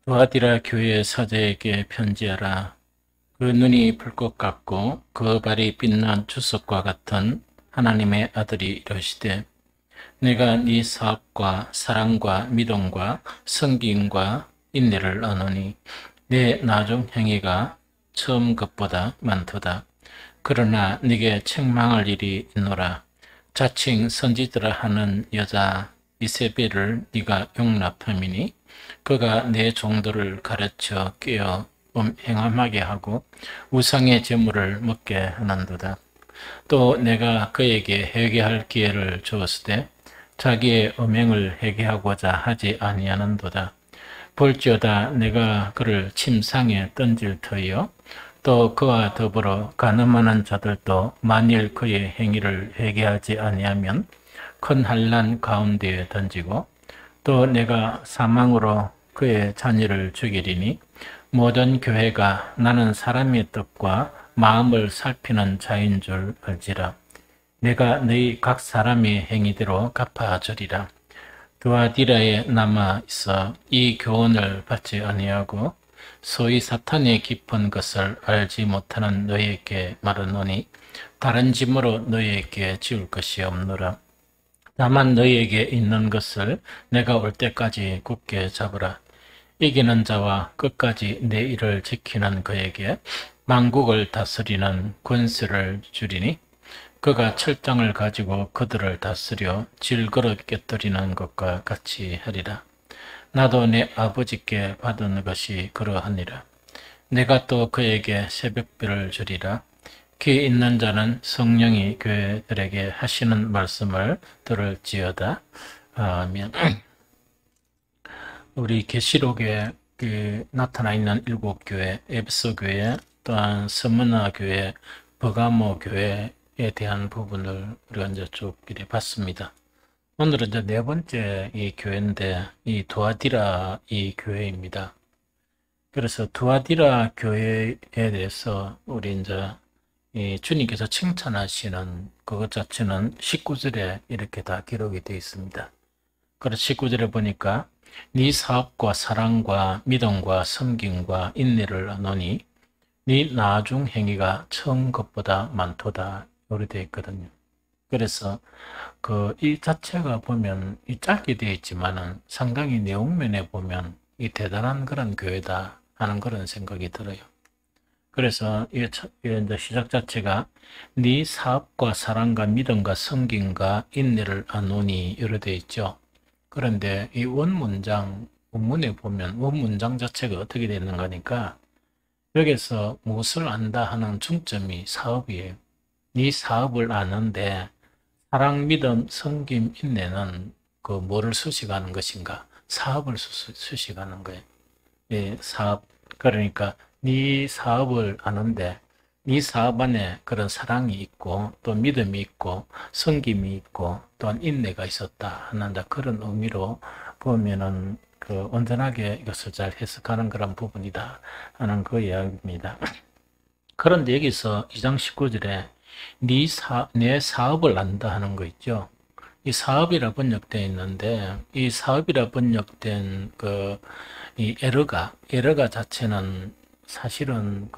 두아디라 교회 사제에게 편지하라. 그 눈이 불꽃 같고 그 발이 빛난 주석과 같은 하나님의 아들이 이르시되, 내가 네 사업과 사랑과 믿음과 성김과 인내를 아노니 내 나중 행위가 처음 것보다 많도다. 그러나 네게 책망할 일이 있노라. 자칭 선지자라 하는 여자 이세벨을 네가 용납함이니 그가 내 종들을 가르쳐 깨어 행함하게 하고 우상의 제물을 먹게 하는도다. 또 내가 그에게 회개할 기회를 주었을 때 자기의 음행을 회개하고자 하지 아니하는도다. 볼지어다 내가 그를 침상에 던질 터이요 또 그와 더불어 간음하는 자들도 만일 그의 행위를 회개하지 아니하면 큰 환난 가운데에 던지고, 또 내가 사망으로 그의 자녀를 죽이리니 모든 교회가 나는 사람의 뜻과 마음을 살피는 자인 줄 알지라. 내가 너희 각 사람의 행위대로 갚아주리라. 두아디라에 남아 있어 이 교훈을 받지 아니하고 소위 사탄의 깊은 것을 알지 못하는 너희에게 말하노니 다른 짐으로 너희에게 지울 것이 없노라. 다만 너희에게 있는 것을 내가 올 때까지 굳게 잡으라. 이기는 자와 끝까지 내 일을 지키는 그에게 만국을 다스리는 권세를 주리니 그가 철장을 가지고 그들을 다스려 질그릇 깨뜨리는 것과 같이 하리라. 나도 내 아버지께 받은 것이 그러하니라. 내가 또 그에게 새벽별을 주리라. 귀 있는 자는 성령이 교회들에게 하시는 말씀을 들을지어다. 아멘. 우리 계시록에 나타나 있는 일곱 교회, 에베소 교회, 또한 스무나 교회, 버가모 교회에 대한 부분을 우리가 이제 쭉 이렇게 봤습니다. 오늘은 이제 네 번째 이 교회인데, 이 두아디라 이 교회입니다. 그래서 두아디라 교회에 대해서 우리 이제 이 주님께서 칭찬하시는 그것 자체는 19절에 이렇게 다 기록이 되어 있습니다. 그래서 19절에 보니까 네 사업과 사랑과 믿음과 섬김과 인내를 아노니 네 나중 행위가 처음 것보다 많도다. 이렇게 되어 있거든요. 그래서 이 자체가 보면 이 짧게 되어 있지만은 상당히 내용면에 보면 이 대단한 그런 교회다 하는 그런 생각이 들어요. 그래서 이 시작 자체가 네 사업과 사랑과 믿음과 성김과 인내를 아노니 이렇게 되어 있죠. 그런데 이 원문에 보면 원문장 자체가 어떻게 되는 거니까 여기서 무엇을 안다 하는 중점이 사업이에요. 네 사업을 아는데 사랑, 믿음, 성김, 인내는 뭐를 수식하는 것인가? 사업을 수식하는 거예요. 예, 사업. 그러니까 네 사업을 아는데 네 사업 안에 그런 사랑이 있고 또 믿음이 있고 성김이 있고 또한 인내가 있었다 하는 그런 의미로 보면은 온전하게 이것을 잘 해석하는 그런 부분이다 하는 그 이야기입니다. 그런데 여기서 2장 19절에 내 사업을 안다 하는 거 있죠. 이 사업이라 번역되어 있는데 이 사업이라 번역된 이 에러가 자체는 사실은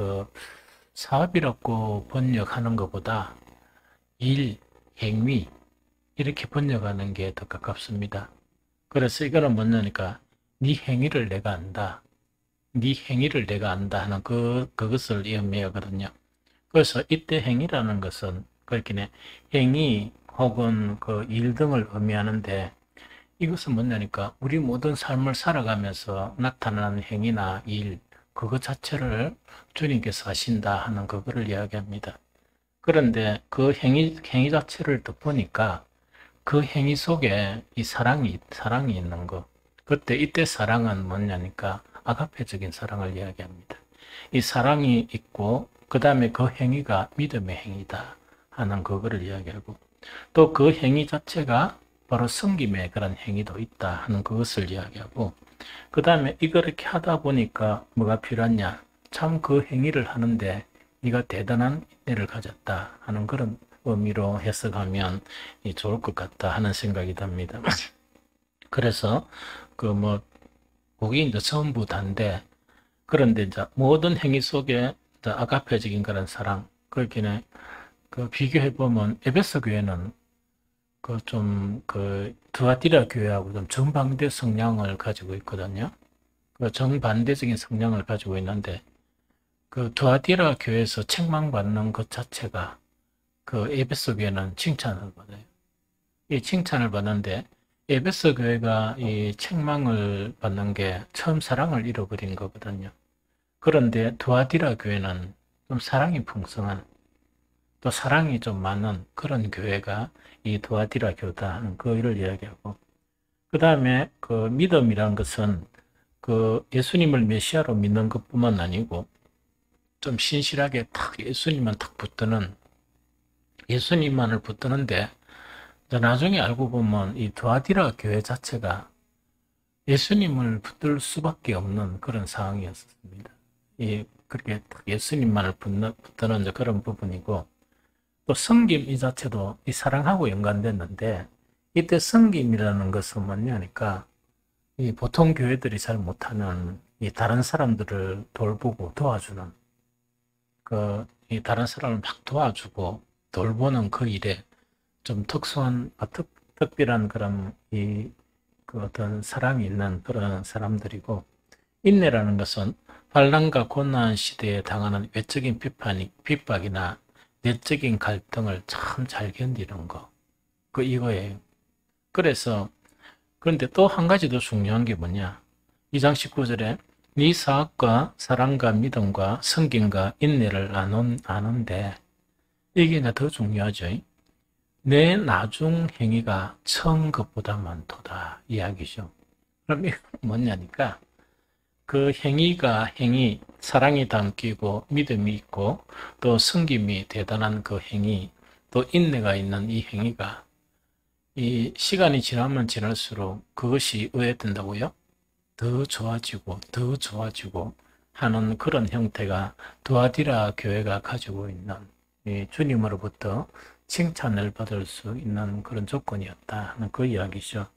사업이라고 번역하는 것보다 일, 행위 이렇게 번역하는 게 더 가깝습니다. 그래서 이거는 뭐냐니까 네 행위를 내가 안다. 네 행위를 내가 안다 하는 그것을 의미하거든요. 그래서 이때 행위라는 것은 그렇게 행위 혹은 일 등을 의미하는데 이것은 뭐냐니까 우리 모든 삶을 살아가면서 나타나는 행위나 일 그것 자체를 주님께서 하신다 하는 그거를 이야기합니다. 그런데 그 행위 자체를 또 보니까 그 행위 속에 이 사랑이 있는 거. 이때 사랑은 뭐냐니까 아가페적인 사랑을 이야기합니다. 이 사랑이 있고 그 다음에 그 행위가 믿음의 행위다 하는 그거를 이야기하고 또 그 행위 자체가 바로 섬김의 그런 행위도 있다 하는 그것을 이야기하고 그 다음에 이렇게 하다 보니까 뭐가 필요하냐 참 그 행위를 하는데 네가 대단한 인내를 가졌다 하는 그런 의미로 해석하면 좋을 것 같다 하는 생각이 듭니다. 그래서 그게 이제 전부 다인데, 그런데 이제 모든 행위 속에 이제 아가페적인 그런 사랑, 그렇게 그 비교해 보면 에베소 교회는 그 좀 그 두아디라 교회하고 좀 정반대 성향을 가지고 있거든요. 그 정반대적인 성향을 가지고 있는데, 그 두아디라 교회에서 책망받는 것 자체가 그 에베소 교회는 칭찬을 받아요. 이 칭찬을 받는데, 에베소 교회가 이 책망을 받는 게 처음 사랑을 잃어버린 거거든요. 그런데 두아디라 교회는 좀 사랑이 풍성한, 또 사랑이 좀 많은 그런 교회가 이 두아디라 교다 하는 그를 이야기하고, 그 다음에 그 믿음이라는 것은 그 예수님을 메시아로 믿는 것뿐만 아니고 좀 신실하게 탁 예수님만 탁 붙드는, 예수님만을 붙드는데, 나중에 알고 보면 이 두아디라 교회 자체가 예수님을 붙들 수밖에 없는 그런 상황이었습니다. 그렇게 예수님만을 붙드는 그런 부분이고, 또 섬김 이 자체도 이 사랑하고 연관됐는데, 이때 섬김이라는 것은 뭐냐니까 이 보통 교회들이 잘 못하는 이 다른 사람들을 돌보고 도와주는, 이 다른 사람을 막 도와주고 돌보는 그 일에 좀 특수한, 특별한 그런 그 어떤 사랑이 있는 그런 사람들이고, 인내라는 것은 환난과 고난 시대에 당하는 외적인 핍박이나 내적인 갈등을 참 잘 견디는 거. 이거예요. 그래서, 그런데 또 한 가지 더 중요한 게 뭐냐. 2장 19절에 네 사악과 사랑과 믿음과 성김과 인내를 아는데, 이게 더 중요하죠. 내 나중 행위가 처음 것보다 많도다 이야기죠. 그럼 이건 뭐냐니까 그 사랑이 담기고 믿음이 있고 또 섬김이 대단한 그 행위, 또 인내가 있는 이 행위가 이 시간이 지나면 지날수록 그것이 의외된다고요? 더 좋아지고 더 좋아지고 하는 그런 형태가 두아디라 교회가 가지고 있는 주님으로부터 칭찬을 받을 수 있는 그런 조건이었다 하는 그 이야기죠.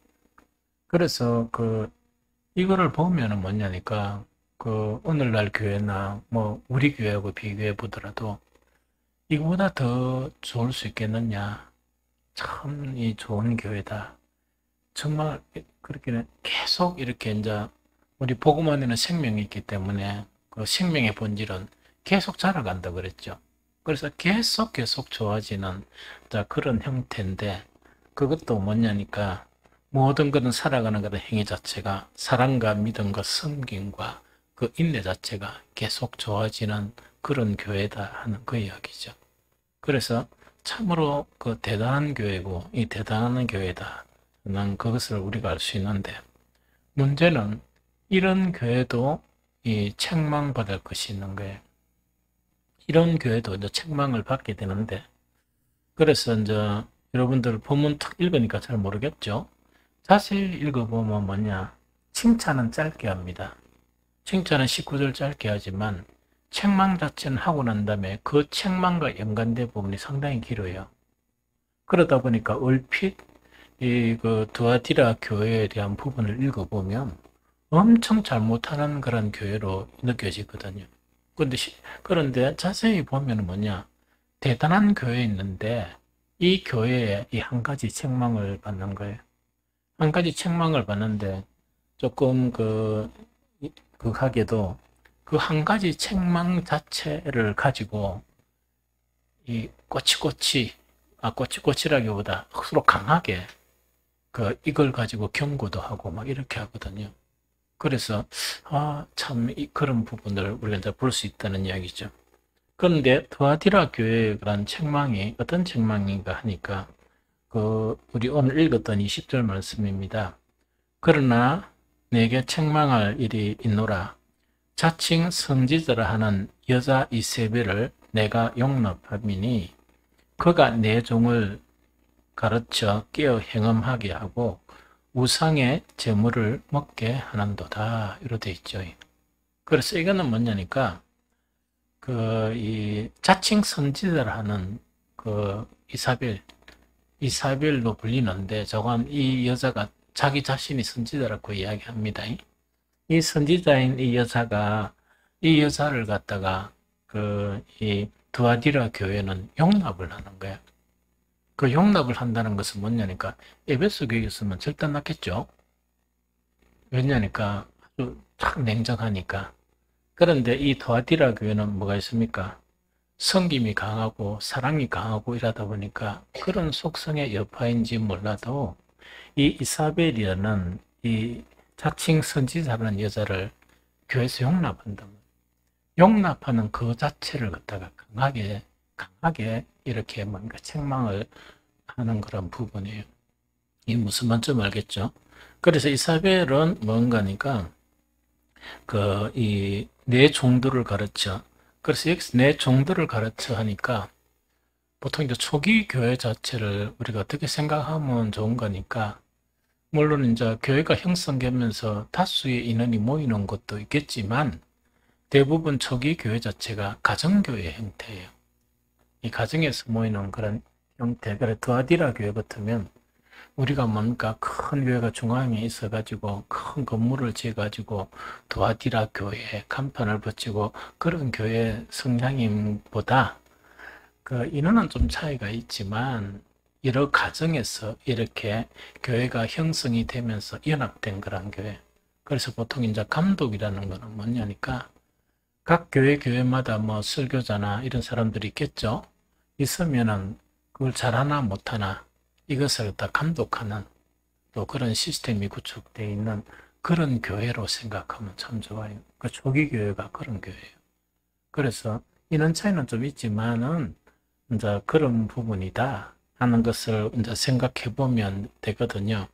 그래서 이거를 보면은 뭐냐니까 오늘날 교회나 뭐 우리 교회하고 비교해 보더라도 이거보다 더 좋을 수 있겠느냐. 참 이 좋은 교회다. 정말 그렇게 계속 이렇게 이제 우리 복음 안에는 생명이 있기 때문에 그 생명의 본질은 계속 자라간다 그랬죠. 그래서 계속 좋아지는 그런 형태인데, 그것도 뭐냐니까 모든 것은 살아가는 그런 행위 자체가 사랑과 믿음과 섬김과 그 인내 자체가 계속 좋아지는 그런 교회다 하는 그 이야기죠. 그래서 참으로 그 대단한 교회고 이 대단한 교회다. 난 그것을 우리가 알 수 있는데, 문제는 이런 교회도 이 책망받을 것이 있는 거예요. 이런 교회도 이제 책망을 받게 되는데, 그래서 이제 여러분들 본문 탁 읽으니까 잘 모르겠죠? 자세히 읽어보면 뭐냐? 칭찬은 짧게 합니다. 칭찬은 19절 짧게 하지만 책망 자체는 하고 난 다음에 그 책망과 연관된 부분이 상당히 길어요. 그러다 보니까 얼핏 그 두아디라 교회에 대한 부분을 읽어보면 엄청 잘못하는 그런 교회로 느껴지거든요. 그런데 자세히 보면 뭐냐? 대단한 교회에 있는데 이 교회에 이 한 가지 책망을 받는 거예요. 한 가지 책망을 받는데 조금 하게도 그 한 가지 책망 자체를 가지고 이 꼬치꼬치라기보다 서로 강하게 이걸 가지고 경고도 하고 막 이렇게 하거든요. 그래서 참 그런 부분을 우리가 이제 볼 수 있다는 이야기죠. 그런데 두아디라 교회에 그런 책망이 어떤 책망인가 하니까 우리 오늘 읽었던 20절 말씀입니다. 그러나 내게 책망할 일이 있노라. 자칭 선지자라 하는 여자 이세벨을 내가 용납함이니 그가 내 종을 가르쳐 깨어 행음하게 하고 우상의 재물을 먹게 하는도다. 이렇게 돼 있죠. 그래서 이거는 뭐냐니까 이 자칭 선지자라 하는 이사벨로 불리는데, 저건 이 여자가 자기 자신이 선지자라고 이야기합니다. 이 선지자인 이 여자가 이 여자를 갖다가 이 두아디라 교회는 용납을 하는 거야. 그 용납을 한다는 것은 뭐냐니까 에베소 교회였으면 절대 안 났겠죠. 왜냐니까 아주 참 냉정하니까. 그런데 이 두아디라 교회는 뭐가 있습니까? 성김이 강하고 사랑이 강하고 이러다 보니까 그런 속성의 여파인지 몰라도 이 이사벨이라는 이 자칭 선지자라는 여자를 교회에서 용납한다. 용납하는 그 자체를 갖다가 강하게 이렇게 뭔가 책망을 하는 그런 부분이에요. 이 무슨 말인지 알겠죠? 그래서 이사벨은 뭔가니까 이 내 종들을 가르쳐. 그래서 여기서 내 종들을 가르쳐 하니까 보통 이제 초기 교회 자체를 우리가 어떻게 생각하면 좋은 거니까 물론 이제 교회가 형성되면서 다수의 인원이 모이는 것도 있겠지만 대부분 초기 교회 자체가 가정교회 형태예요. 이 가정에서 모이는 그런 형태. 그래 두아디라 교회 같으면 우리가 뭔가 큰 교회가 중앙에 있어가지고 큰 건물을 지어가지고 두아디라 교회에 간판을 붙이고 그런 교회 성향임보다 그 인원은 좀 차이가 있지만 여러 가정에서 이렇게 교회가 형성이 되면서 연합된 그런 교회. 그래서 보통 이제 감독이라는 거는 뭐냐니까 각 교회마다 뭐 설교자나 이런 사람들이 있겠죠. 있으면은 그걸 잘하나 못하나 이것을 다 감독하는 또 그런 시스템이 구축되어 있는 그런 교회로 생각하면 참 좋아요. 그 초기 교회가 그런 교회예요. 그래서 인원 차이는 좀 있지만은 이제 그런 부분이다 하는 것을 이제 생각해 보면 되거든요.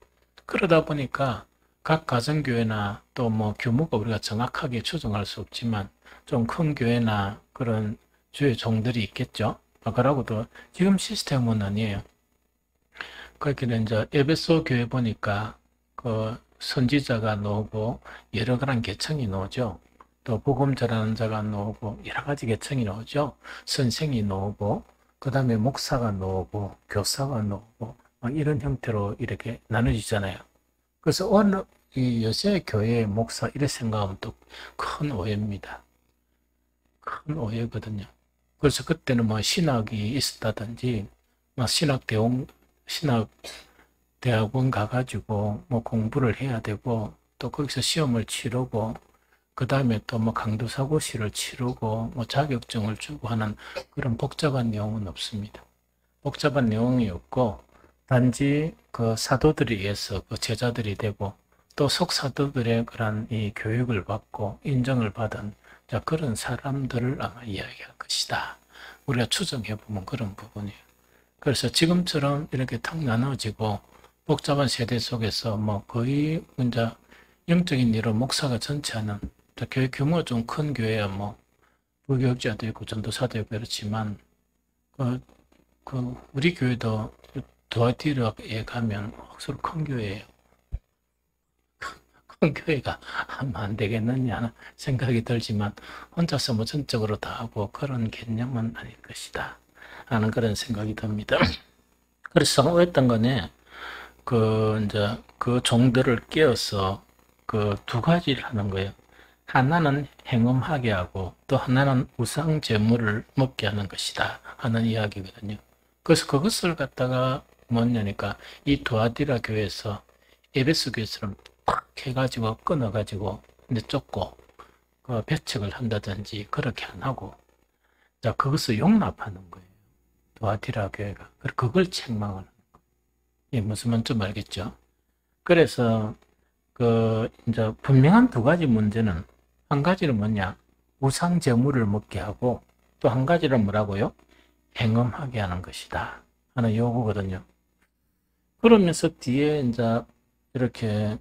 그러다 보니까 각 가정교회나 또 뭐 규모가 우리가 정확하게 추정할 수 없지만 좀 큰 교회나 그런 주의 종들이 있겠죠. 그러고도 지금 시스템은 아니에요. 그렇게 이제 에베소 교회 보니까 그 선지자가 나오고 여러 그런 계층이 나오죠. 또 복음 전하는 자가 나오고 여러 가지 계층이 나오죠. 선생이 나오고 그 다음에 목사가 나오고 교사가 나오고 이런 형태로 이렇게 나눠지잖아요. 그래서 어느 이 요새 교회 목사 이렇게 생각하면 또 큰 오해입니다. 큰 오해거든요. 그래서 그때는 뭐 신학이 있었다든지 막 신학대학원 가가지고 뭐 공부를 해야 되고 또 거기서 시험을 치르고 그 다음에 또 뭐 강도사고시를 치르고 뭐 자격증을 주고 하는 그런 복잡한 내용은 없습니다. 복잡한 내용이 없고 단지 그 사도들에 의해서 그 제자들이 되고 또 속사도들의 그런 이 교육을 받고 인정을 받은 자 그런 사람들을 아마 이야기할 것이다. 우리가 추정해 보면 그런 부분이에요. 그래서 지금처럼 이렇게 탁 나눠지고 복잡한 세대 속에서 뭐 거의 이제 영적인 일로 목사가 전체하는 교회 규모가 좀 큰 교회야 뭐 부교육자도 있고 전도사도 있고 그렇지만 우리 교회도 두아티르에 가면 확실히 큰 교회예요. 큰 교회가 하면 안 되겠느냐 하는 생각이 들지만 혼자서 뭐 전적으로 다 하고 그런 개념은 아닐 것이다 하는 그런 생각이 듭니다. 그래서 성공했던 거네. 이제 그 종들을 깨어서 그 두 가지를 하는 거예요. 하나는 행음하게 하고 또 하나는 우상 제물을 먹게 하는 것이다 하는 이야기거든요. 그래서 그것을 갖다가 뭐냐니까 이 두아디라 교회에서 에베소 교회처럼 탁 해가지고 끊어가지고 이제 쫓고 그 배척을 한다든지 그렇게 안 하고 자 그것을 용납하는 거예요. 두아디라 교회가 그걸 책망을 하는 거예요. 이 무슨 말인지 알겠죠? 그래서 이제 분명한 두 가지 문제는 한 가지는 뭐냐 우상 제물을 먹게 하고 또 한 가지는 뭐라고요? 행음하게 하는 것이다 하는 요구거든요. 그러면서 뒤에 이제 이렇게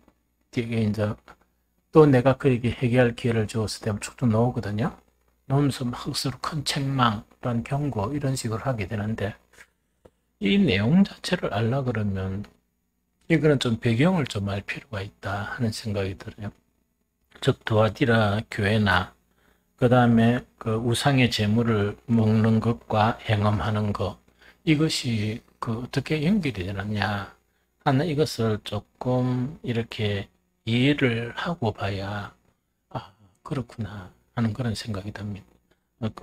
뒤에 이제 또 내가 그에게 회개할 기회를 주었을 때 쭉쭉 나오거든요. 나오면서 막 서로 큰 책망 또는 경고 이런 식으로 하게 되는데 이 내용 자체를 알라 그러면 이거는 좀 배경을 좀 알 필요가 있다 하는 생각이 들어요. 즉 두아디라 교회나 그 다음에 그 우상의 제물을 먹는 것과 행음하는 것 이것이 어떻게 연결이 되느냐 하는 이것을 조금 이렇게 이해를 하고 봐야 그렇구나 하는 그런 생각이 듭니다.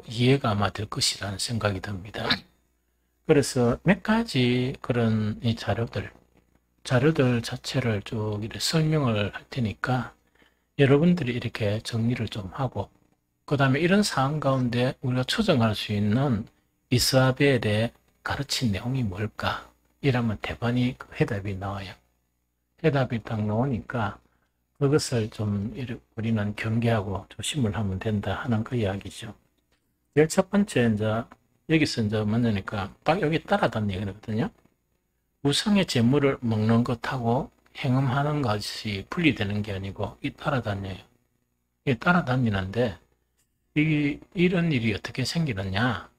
이해가 아마 될 것이라는 생각이 듭니다. 그래서 몇 가지 그런 이 자료들 자체를 쭉 이렇게 설명을 할 테니까 여러분들이 이렇게 정리를 좀 하고, 그 다음에 이런 사안 가운데 우리가 추정할 수 있는 이스라벨의 가르친 내용이 뭘까? 이러면 대번이 해답이 나와요. 해답이 딱 나오니까 그것을 좀 우리는 경계하고 조심을 하면 된다 하는 그 이야기죠. 제일 첫 번째, 이제 여기서 이제 먼저니까 딱 여기 따라다니거든요. 우상의 재물을 먹는 것하고 행음하는 것이 분리되는 게 아니고 이 따라다녀요. 이 따라다니는데 이런 일이 어떻게 생기느냐?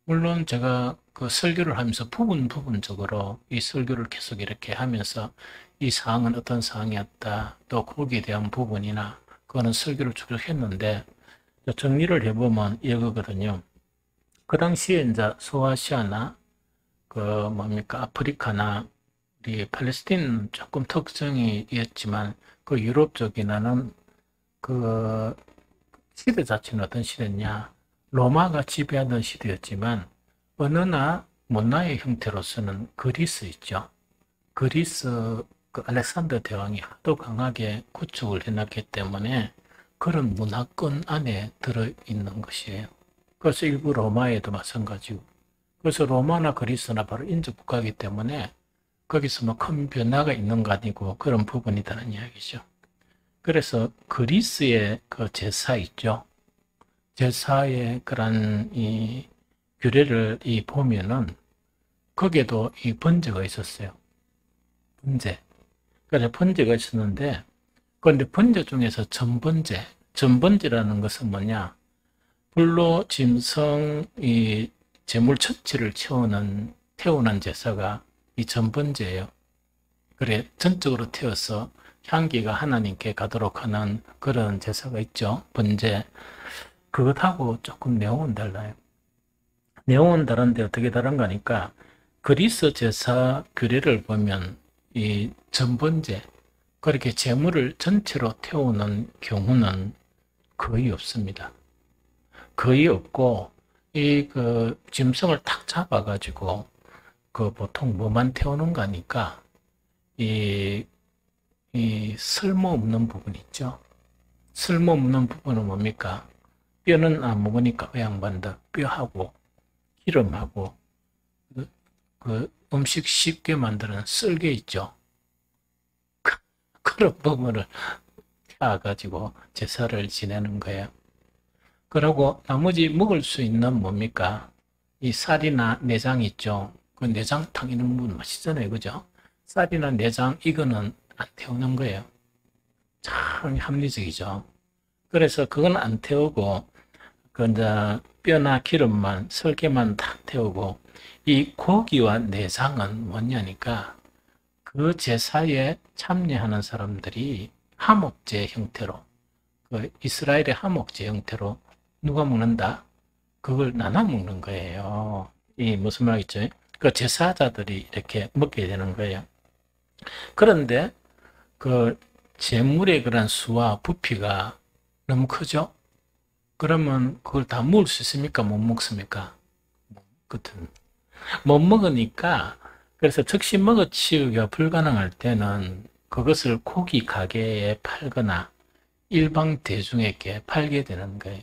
물론 제가 그 설교를 하면서 부분적으로 이 설교를 계속 이렇게 하면서 이 사항은 어떤 사항이었다, 또 거기에 대한 부분이나 그거는 설교를 쭉 했는데 정리를 해보면 이거거든요. 그 당시에 이제 소아시아나 그 뭡니까 아프리카나 우리 팔레스틴은 조금 특성이 있지만 그 유럽 쪽이나는 그 시대 자체는 어떤 시대냐, 로마가 지배하던 시대였지만 언어나 문화의 형태로서는 그리스 있죠. 그리스 그 알렉산더 대왕이 하도 강하게 구축을 해놨기 때문에 그런 문화권 안에 들어있는 것이에요. 그래서 일부 로마에도 마찬가지고, 그래서 로마나 그리스나 바로 인접국가이기 때문에 거기서 뭐 큰 변화가 있는 거 아니고 그런 부분이라는 이야기죠. 그래서 그리스의 그 제사 있죠. 제사의 그런 이 규례를 보면은 거기에도 이 번제가 있었어요. 번제. 그래서 번제가 있었는데, 그런데 번제 중에서 전번제라는 것은 뭐냐? 불로 짐승 이 제물 전체를 태우는 제사가 이 전번제예요. 그래, 전적으로 태워서 향기가 하나님께 가도록 하는 그런 제사가 있죠. 번제. 그것하고 조금 내용은 달라요. 내용은 다른데 어떻게 다른가 하니까 그리스 제사 규례를 보면 이 전번제, 그렇게 제물을 전체로 태우는 경우는 거의 없습니다. 거의 없고, 그 짐승을 탁 잡아가지고 그 보통 뭐만 태우는 거니까 이 쓸모없는 부분 있죠. 쓸모없는 부분은 뭡니까? 뼈는 안 먹으니까 그 양반들 뼈하고 기름하고 그 음식 쉽게 만드는 쓸개 있죠. 그런 부분을 태워가지고 제사를 지내는 거예요. 그리고 나머지 먹을 수 있는 뭡니까? 이 쌀이나 내장 있죠. 그 내장탕 이런 부분 맛있잖아요. 그죠? 쌀이나 내장 이거는 안 태우는 거예요. 참 합리적이죠. 그래서 그건 안 태우고 그 이제 뼈나 기름만 설계만 딱 태우고, 이 고기와 내장은 뭐냐니까 그 제사에 참여하는 사람들이 하목제 형태로, 그 이스라엘의 하목제 형태로 누가 먹는다? 그걸 나눠 먹는 거예요. 이 무슨 말이죠? 그 제사자들이 이렇게 먹게 되는 거예요. 그런데 그 제물의 그런 수와 부피가 너무 크죠? 그러면 그걸 다 먹을 수 있습니까? 못 먹습니까? 못 먹으니까, 그래서 즉시 먹어치우기가 불가능할 때는 그것을 고기 가게에 팔거나 일반 대중에게 팔게 되는 거예요.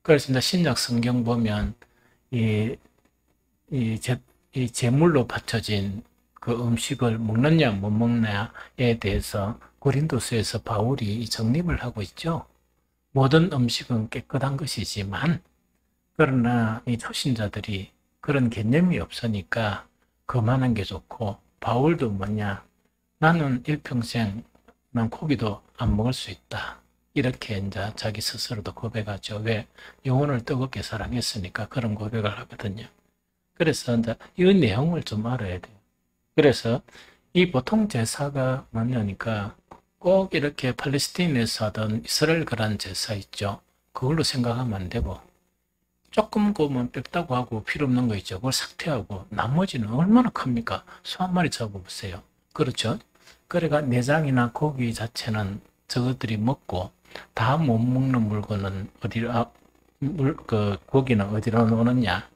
그래서 이제 신약 성경 보면 이 제물로 바쳐진 그 음식을 먹느냐 못 먹느냐에 대해서 고린도서에서 바울이 정립을 하고 있죠. 모든 음식은 깨끗한 것이지만, 그러나 이 초신자들이 그런 개념이 없으니까 그만한 게 좋고, 바울도 뭐냐, 나는 일평생 난 고기도 안 먹을 수 있다, 이렇게 이제 자기 스스로도 고백하죠. 왜? 영혼을 뜨겁게 사랑했으니까 그런 고백을 하거든요. 그래서 이제 이 내용을 좀 알아야 돼요. 그래서 이 보통 제사가 뭐냐니까 꼭 이렇게 팔레스타인에서 하던 이스라엘 그런 제사 있죠. 그걸로 생각하면 안 되고, 조금 구우면 뺐다고 하고 필요 없는 거 있죠. 그걸 삭퇴하고 나머지는 얼마나 큽니까? 소 한 마리 잡아보세요. 그렇죠? 그래가 내장이나 고기 자체는 저것들이 먹고, 다 못 먹는 물건은 고기는 어디로 놓느냐?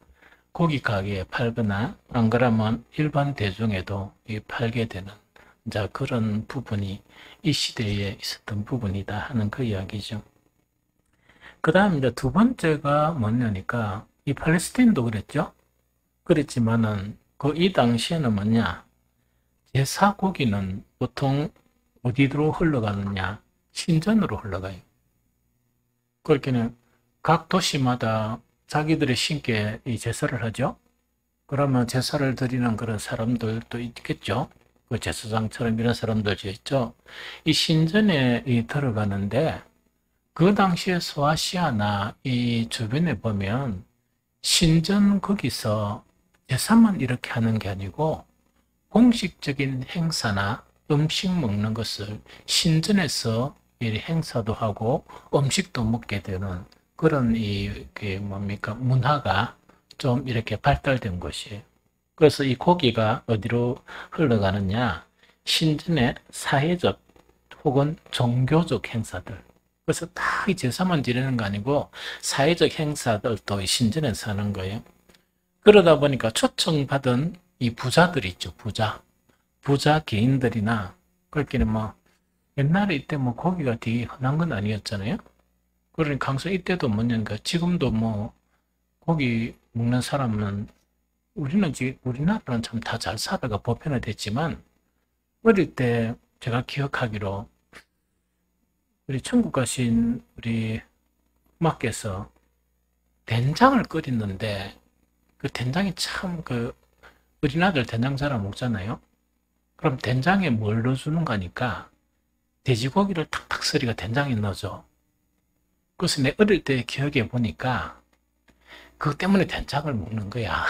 고기 가게에 팔거나 안 그러면 일반 대중에도 팔게 되는 이제 그런 부분이 이 시대에 있었던 부분이다 하는 그 이야기죠. 그 다음 이제 두 번째가 뭐냐니까 이 팔레스타인도 그랬죠. 그랬지만은 그 이 당시에는 뭐냐? 제사 고기는 보통 어디로 흘러가느냐? 신전으로 흘러가요. 그렇게는 각 도시마다 자기들의 신께 이 제사를 하죠. 그러면 제사를 드리는 그런 사람들도 있겠죠. 그 제사장처럼 이런 사람들도 있죠. 이 신전에 들어가는데 그 당시에 소아시아나 이 주변에 보면 신전 거기서 제사만 이렇게 하는 게 아니고 공식적인 행사나 음식 먹는 것을 신전에서 이 행사도 하고 음식도 먹게 되는 그런 뭡니까 문화가 좀 이렇게 발달된 것이에요. 그래서 이 고기가 어디로 흘러가느냐? 신전의 사회적 혹은 종교적 행사들. 그래서 다 이 제사만 지내는 거 아니고 사회적 행사들도 신전에서 하는 거예요. 그러다 보니까 초청받은 이 부자들 있죠, 부자 개인들이나 그렇게는 뭐 옛날에 이때 뭐 고기가 되게 흔한 건 아니었잖아요. 그러니까 항상 이때도 뭐냐니까 지금도 뭐 고기 먹는 사람은 우리나라는 참 다 잘 살아가 보편화됐지만 어릴 때 제가 기억하기로 우리 천국 가신 우리 엄마께서 된장을 끓이는데 그 된장이 참 어린아들 된장 잘 안 먹잖아요. 그럼 된장에 뭘 넣어주는 거니까 돼지고기를 탁탁 썰이가 된장에 넣어줘. 그래서 내 어릴 때 기억해 보니까 그것 때문에 된장을 먹는 거야.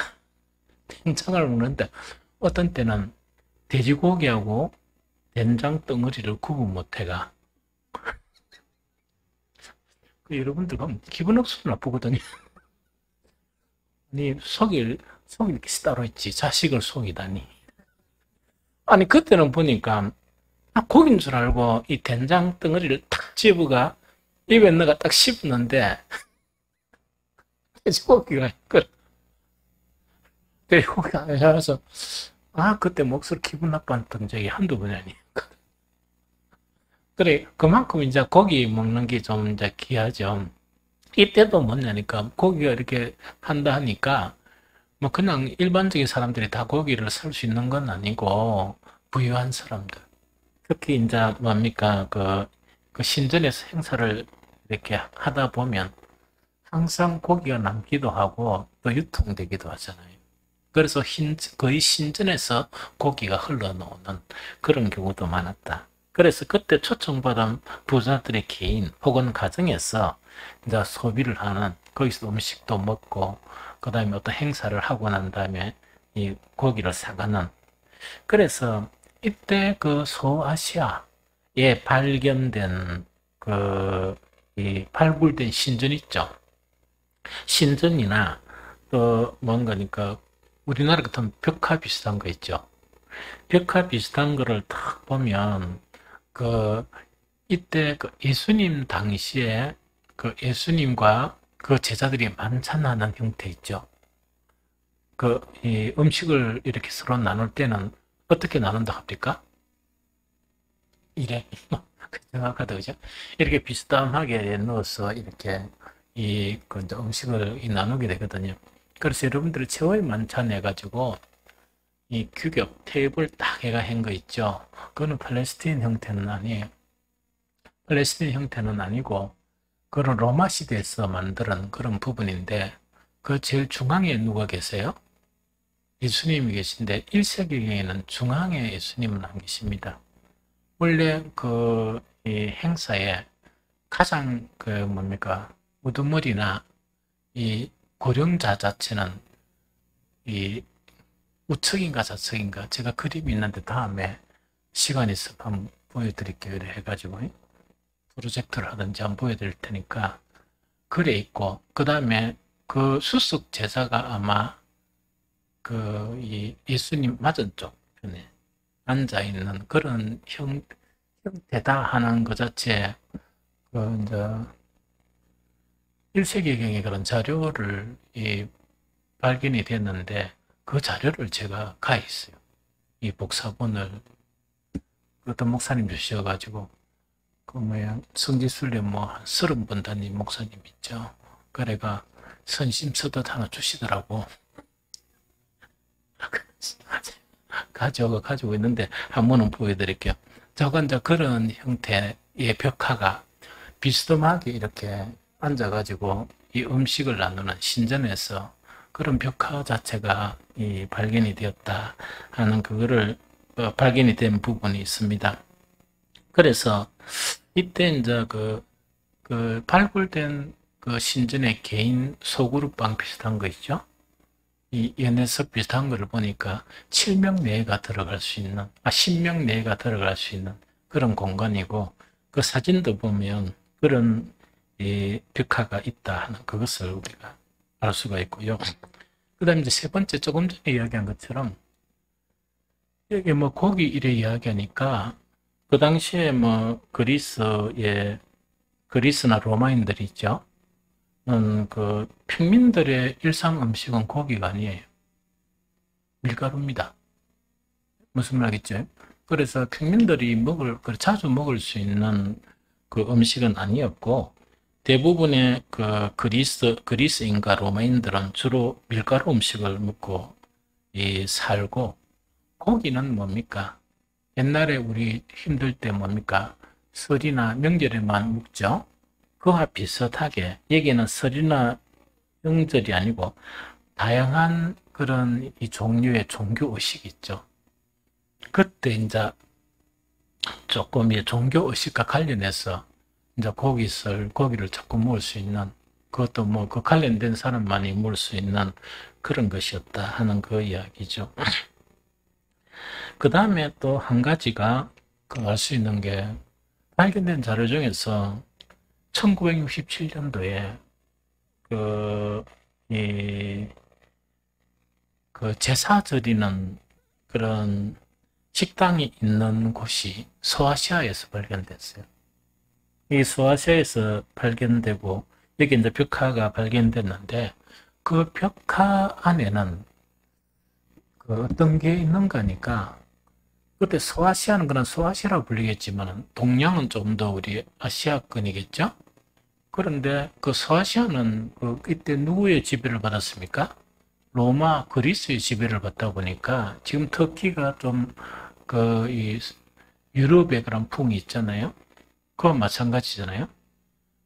된장을 먹는데 어떤 때는 돼지고기하고 된장 덩어리를 구분 못해가. 여러분들 보면 기분 없으면 나쁘거든요. 아니 속일 이렇게 따로 있지 자식을 속이다니. 아니 그때는 보니까 고기인 줄 알고 이 된장 덩어리를 탁 집어가 입에 넣어가 딱 씹었는데 돼지고기가 돼지고기가 해서 그때 목소리 기분 나빴던 적이 한두 번이 아니에요. 그래 그만큼 이제 고기 먹는 게 좀 이제 귀하죠. 이때도 뭐냐니까 고기가 이렇게 한다 하니까 뭐 그냥 일반적인 사람들이 다 고기를 살 수 있는 건 아니고 부유한 사람들 특히 이제 뭡니까 그 신전에서 행사를 이렇게 하다 보면 항상 고기가 남기도 하고 또 유통되기도 하잖아요. 그래서 거의 신전에서 고기가 흘러나오는 그런 경우도 많았다. 그래서 그때 초청받은 부자들의 개인 혹은 가정에서 이제 소비를 하는 거기서 음식도 먹고 그 다음에 어떤 행사를 하고 난 다음에 이 고기를 사가는 그래서 이때 그 소아시아에 발견된 이 발굴된 신전 있죠. 신전이나 또 뭔가니까 우리나라 같은 벽화 비슷한 거 있죠. 벽화 비슷한 거를 딱 보면 이때 예수님 당시에 예수님과 그 제자들이 만찬하는 형태 있죠. 이 음식을 이렇게 서로 나눌 때는 어떻게 나눈다 합니까? 이래. 정확하다, 그죠? 이렇게 비스듬하게 넣어서 이렇게 이제 음식을 나누게 되거든요. 그래서 여러분들이 최후의 만찬 해가지고 이 규격 테이블 딱 해가 한 거 있죠. 그거는 팔레스타인 형태는 아니에요. 팔레스타인 형태는 아니고 그런 로마 시대에서 만든 그런 부분인데 그 제일 중앙에 누가 계세요? 예수님이 계신데 1세기에는 중앙에 예수님은 안 계십니다. 원래 이 행사에 가장 우두머리나 이 고령자 자체는 이 우측인가 좌측인가 제가 그림이 있는데 다음에 시간 있으면 한번 보여드릴게요. 해가지고 프로젝트를 하든지 한번 보여드릴 테니까 글에 있고 그 다음에 그 수석 제자가 아마 이 예수님 맞은쪽 편에 앉아있는 그런 형태다 하는 것 자체에 이제 1세기경에 그런 자료를 발견이 됐는데 그 자료를 제가 가있어요. 이 복사본을 어떤 목사님 주셔가지고 그 뭐야 성지순례 뭐한 30번 다닌 목사님 있죠. 그래가 선심서도 하나 주시더라고. 가지고 있는데 한 번은 보여드릴게요. 저건 이제 그런 형태의 벽화가 비스듬하게 이렇게 앉아가지고 이 음식을 나누는 신전에서 그런 벽화 자체가 발견이 되었다 하는 그거를 발견이 된 부분이 있습니다. 그래서 이때 이제 그 발굴된 그 신전의 개인 소그룹방 비슷한 거 있죠? 이 연회석 비슷한 거를 보니까 7명 내외가 들어갈 수 있는, 10명 내외가 들어갈 수 있는 그런 공간이고, 그 사진도 보면 그런 이 벽화가 있다 하는 그것을 우리가 알 수가 있고요. 그 다음에 이제 세 번째 조금 전에 이야기한 것처럼, 여기 뭐 고기 이래 이야기하니까, 그 당시에 뭐 그리스나 로마인들이 있죠. 그 평민들의 일상 음식은 고기가 아니에요. 밀가루입니다. 무슨 말이겠죠? 그래서 평민들이 자주 먹을 수 있는 그 음식은 아니었고, 대부분의 그 그리스인과 로마인들은 주로 밀가루 음식을 먹고 살고, 고기는 뭡니까? 옛날에 우리 힘들 때 뭡니까? 설이나 명절에만 먹죠? 그와 비슷하게 여기는 설이나 명절이 아니고 다양한 그런 이 종류의 종교 의식이 있죠. 그때 이제 조금 이 종교 의식과 관련해서 이제 고기를 자꾸 먹을 수 있는 그것도 뭐 그 관련된 사람만이 먹을 수 있는 그런 것이었다 하는 그 이야기죠. 그 다음에 또 한 가지가 알 수 있는 게 발견된 자료 중에서 1967년도에 그 제사 드리는 그런 식당이 있는 곳이 소아시아에서 발견됐어요. 이 소아시아에서 발견되고 여기 이제 벽화가 발견됐는데 그 벽화 안에는 그 어떤 게 있는가 하니까 그때 소아시아는 그런 소아시아라고 불리겠지만 동양은 좀 더 우리 아시아권이겠죠? 그런데 그 소아시아는 이때 누구의 지배를 받았습니까? 로마, 그리스의 지배를 받다 보니까 지금 터키가 좀 이 유럽의 그런 풍이 있잖아요. 그와 마찬가지잖아요.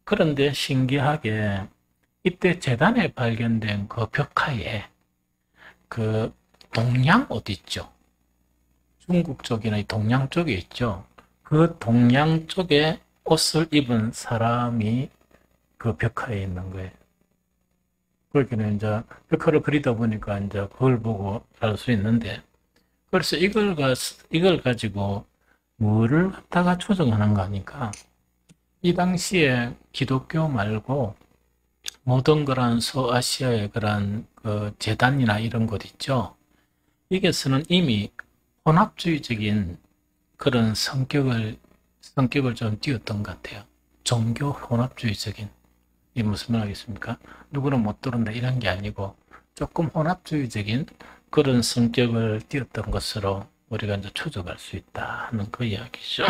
그런데 신기하게 이때 재단에 발견된 그 벽화에 그 동양 옷 있죠. 중국 쪽이나 동양 쪽에 있죠. 그 동양 쪽에 옷을 입은 사람이 그 벽화에 있는 거예요. 그렇게는 이제 벽화를 그리다 보니까 이제 그걸 보고 알 수 있는데, 그래서 이걸 가지고 뭐를 갖다가 추정하는가 하니까, 이 당시에 기독교 말고 모든 그런 소아시아의 그런 그 재단이나 이런 것 있죠. 이게서는 이미 혼합주의적인 그런 성격을 좀 띄었던 것 같아요. 종교 혼합주의적인. 이 무슨 말 하겠습니까? 누구는 못 들은다 이런 게 아니고 조금 혼합주의적인 그런 성격을 띄었던 것으로 우리가 이제 추적할 수 있다 하는 그 이야기죠.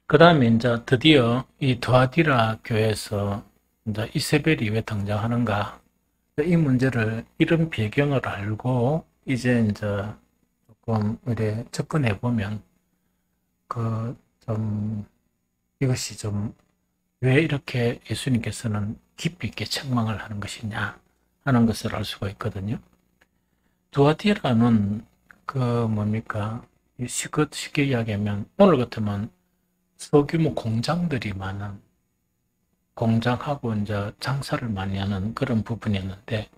그 다음에 이제 드디어 이 드와디라 교회에서 이제 이세벨이 왜 등장하는가? 이 문제를 이런 배경을 알고 이제 조금 이래 접근해 보면 이것이 좀 왜 이렇게 예수님께서는 깊이 있게 책망을 하는 것이냐 하는 것을 알 수가 있거든요. 두아디라는 뭡니까? 쉽게 이야기하면 오늘 같으면 소규모 공장들이 많은 공장하고 이제 장사를 많이 하는 그런 부분이었는데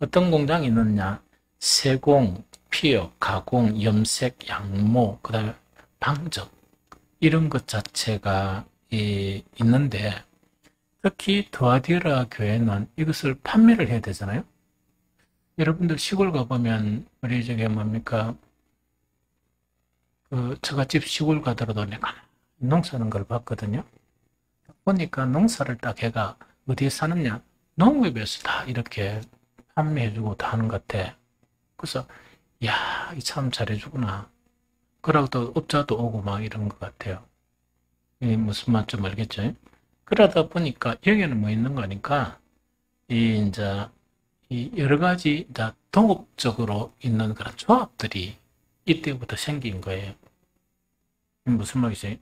어떤 공장이 있느냐? 세공, 피혁, 가공, 염색, 양모, 그다음에 방적 이런 것 자체가 있는데 특히 드와디라 교회는 이것을 판매를 해야 되잖아요. 여러분들 시골 가보면 우리 저게 뭡니까? 처갓집 시골 가더라도 내가 농사하는 걸 봤거든요. 보니까 농사를 딱 해가 어디에 사느냐? 농협에서 다 이렇게 판매해주고 다 하는 것 같아. 그래서 야, 이 참 잘해주구나. 그러고 또 업자도 오고 막 이런 것 같아요. 이 무슨 말인지 모르겠죠? 그러다 보니까 여기는 뭐 있는 거니까 이 이제 이 여러 가지 이제 동업적으로 있는 그런 조합들이 이때부터 생긴 거예요. 무슨 말이지?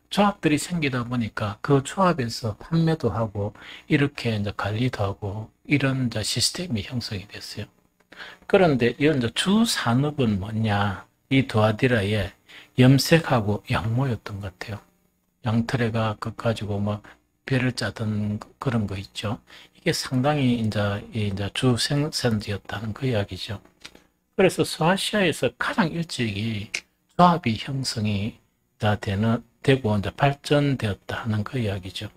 조합들이 생기다 보니까 그 조합에서 판매도 하고 이렇게 이제 관리도 하고 이런 이제 시스템이 형성이 됐어요. 그런데 이 이제 주 산업은 뭐냐? 이 도아디라의 염색하고 양모였던 것 같아요. 양털에가 그 가지고 막 배를 짜던 그런 거 있죠. 이게 상당히 이제 주 생산지였다는 그 이야기죠. 그래서 소아시아에서 가장 일찍이 조합이 형성이 다 되고 이제 발전되었다는 그 이야기죠.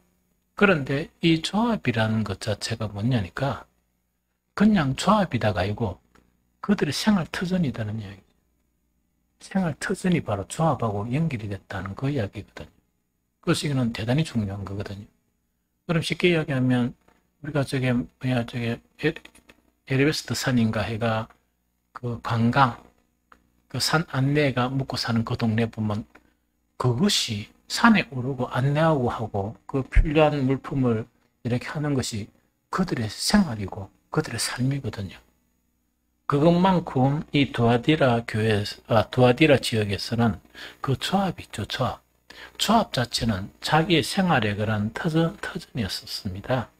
그런데 이 조합이라는 것 자체가 뭐냐니까 그냥 조합이다가 아니고 그들의 생활 터전이라는 이야기. 생활 터전이 바로 조합하고 연결이 됐다는 그 이야기거든요. 그래서 이거는 대단히 중요한 거거든요. 그럼 쉽게 이야기하면 우리가 에베레스트 산인가 해가 그 관광 그 산 안내가 묵고 사는 그 동네 보면 그것이 산에 오르고 안내하고 하고 그 필요한 물품을 이렇게 하는 것이 그들의 생활이고 그들의 삶이거든요. 그것만큼 이 두아디라 지역에서는 그 조합이 있죠, 조합. 조합 자체는 자기의 생활의 그런 터전이었습니다.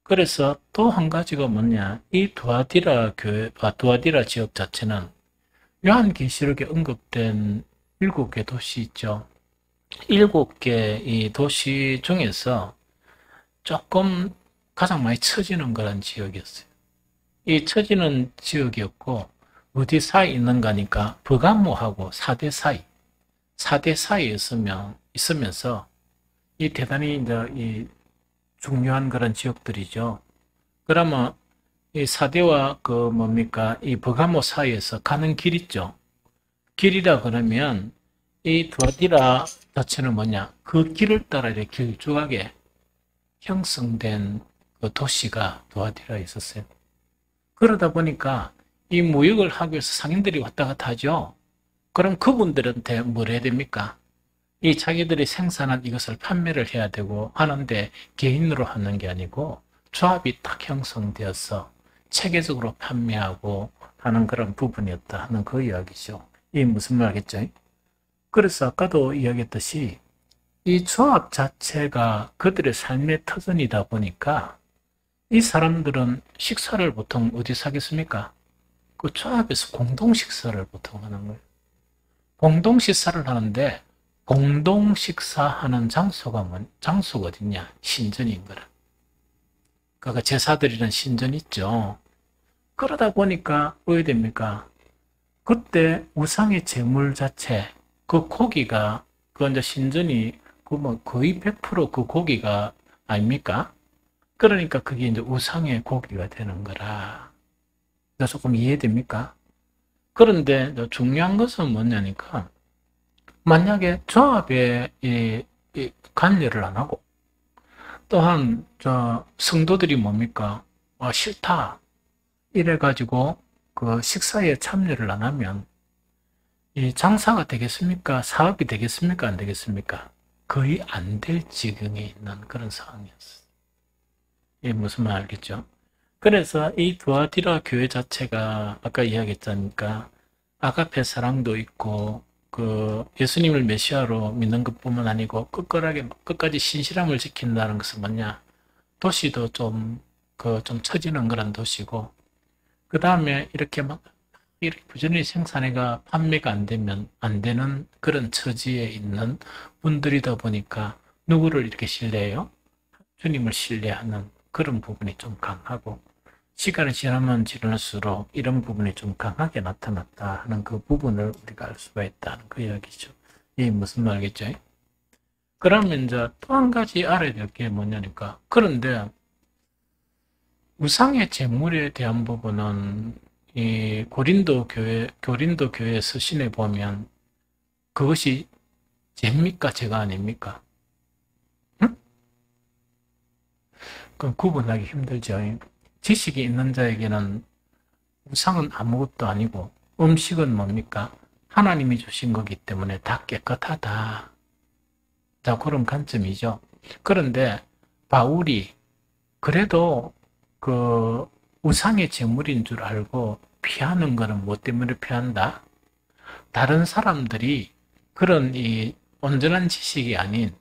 그래서 또 한 가지가 뭐냐, 이 두아디라 지역 자체는 요한계시록에 언급된 7개 도시 있죠. 7개 이 도시 중에서 조금 가장 많이 처지는 그런 지역이었어요. 이 처지는 지역이었고 어디 사이에 있는가니까 버가모하고 사대 사이에 있으면서 이 대단히 이제 이 중요한 그런 지역들이죠. 그러면 이 사대와 그 뭡니까 이 버가모 사이에서 가는 길 있죠. 길이라 그러면 이 두아디라 자체는 뭐냐 그 길을 따라 이렇게 길쭉하게 형성된 그 도시가 두아디라에 있었어요. 그러다 보니까 이 무역을 하기 위해서 상인들이 왔다 갔다 하죠. 그럼 그분들한테 뭘 해야 됩니까? 이 자기들이 생산한 이것을 판매를 해야 되고 하는데 개인으로 하는 게 아니고 조합이 딱 형성되어서 체계적으로 판매하고 하는 그런 부분이었다 하는 그 이야기죠. 이게 무슨 말이겠죠? 그래서 아까도 이야기했듯이 이 조합 자체가 그들의 삶의 터전이다 보니까 이 사람들은 식사를 보통 어디서 하겠습니까? 그 조합에서 공동 식사를 보통 하는 거예요. 공동 식사를 하는데 공동 식사하는 장소가 어디냐? 신전인 거라. 그러니까 제사드리는 신전 있죠. 그러다 보니까 왜 됩니까? 그때 우상의 제물 자체, 그 고기가 그 이제 신전이 그 뭐 거의 100%그 고기가 아닙니까? 그러니까 그게 이제 우상의 고기가 되는 거라. 조금 이해됩니까? 그런데 중요한 것은 뭐냐니까 만약에 조합에 이 관여를 안 하고 또한 성도들이 뭡니까? 싫다 이래가지고 그 식사에 참여를 안 하면 이 장사가 되겠습니까? 사업이 되겠습니까? 안 되겠습니까? 거의 안 될 지경에 있는 그런 상황이었어요. 이게 무슨 말 알겠죠? 그래서 이 두아디라 교회 자체가 아까 이야기했자니까 아가페 사랑도 있고 그 예수님을 메시아로 믿는 것뿐만 아니고 끝까지 신실함을 지킨다는 것은 뭐냐? 도시도 좀 처지는 그런 도시고 그 다음에 이렇게 부지런히 생산해가 판매가 안 되면 안 되는 그런 처지에 있는 분들이다 보니까 누구를 이렇게 신뢰해요? 주님을 신뢰하는 그런 부분이 좀 강하고 시간이 지나면 지날수록 이런 부분이 좀 강하게 나타났다 하는 그 부분을 우리가 알 수가 있다는 그 이야기죠. 이게 무슨 말이겠죠? 그러면 이제 또 한 가지 알아야 될 게 뭐냐니까 그런데 우상의 제물에 대한 부분은 이 고린도 교회 서신에 보면 그것이 죄입니까? 죄가 아닙니까? 그건 구분하기 힘들죠. 지식이 있는 자에게는 우상은 아무것도 아니고 음식은 뭡니까? 하나님이 주신 거기 때문에 다 깨끗하다. 자, 그런 관점이죠. 그런데 바울이 그래도 그 우상의 제물인 줄 알고 피하는 거는 뭐 때문에 피한다? 다른 사람들이 그런 이 온전한 지식이 아닌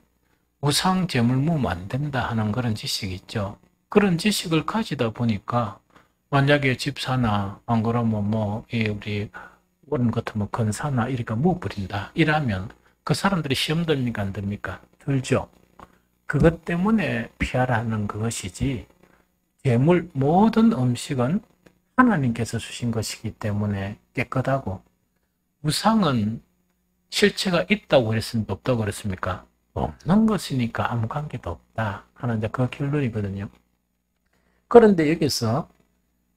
우상 제물 모으면 안 된다 하는 그런 지식이 있죠. 그런 지식을 가지다 보니까 만약에 집사나 안 그러면 우리 원룸 같으면 건사나 이렇게 모아버린다 이러면 그 사람들이 시험 듭니까 안 듭니까? 들죠. 그것 때문에 피하라는 그것이지, 제물 모든 음식은 하나님께서 주신 것이기 때문에 깨끗하고, 우상은 실체가 있다고 그랬습니까? 없다고 그랬습니까? 없는 것이니까 아무 관계도 없다 하는 이제 그 결론이거든요. 그런데 여기서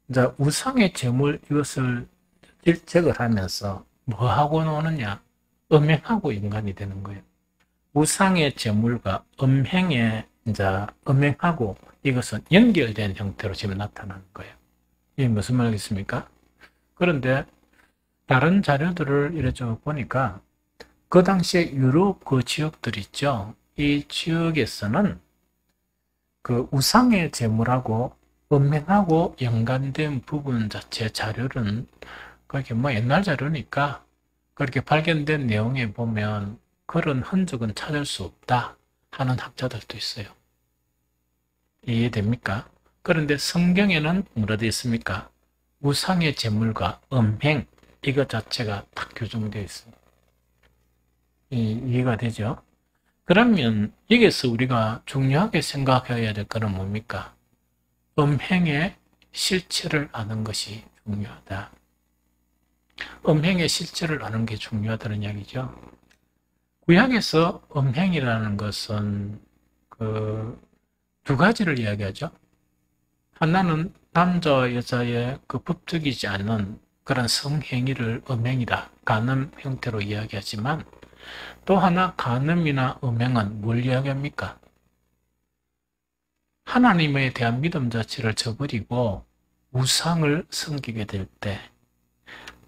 이제 우상의 제물 이것을 질책을 하면서 뭐 하고 노느냐? 음행하고 인간이 되는 거예요. 우상의 제물과 음행에 이제 음행하고 이것은 연결된 형태로 지금 나타나는 거예요. 이게 무슨 말이겠습니까? 그런데 다른 자료들을 이래 쭉 보니까 그 당시에 유럽 그 지역들 있죠. 이 지역에서는 그 우상의 제물하고 음행하고 연관된 부분 자체 자료는 그렇게 옛날 자료니까 그렇게 발견된 내용에 보면 그런 흔적은 찾을 수 없다 하는 학자들도 있어요. 이해됩니까? 그런데 성경에는 뭐라 되어 있습니까? 우상의 제물과 음행 이것 자체가 딱 규정되어 있습니다. 이해가 되죠? 그러면 여기서 우리가 중요하게 생각해야 될 것은 뭡니까? 음행의 실체를 아는 것이 중요하다. 음행의 실체를 아는 게 중요하다는 이야기죠. 구약에서 음행이라는 것은 두 가지를 이야기하죠. 하나는 남자와 여자의 그 법적이지 않은 그런 성행위를 음행이다, 간음 형태로 이야기하지만, 또 하나 간음이나 음행은 뭘 이야기합니까? 하나님에 대한 믿음 자체를 저버리고 우상을 섬기게 될 때,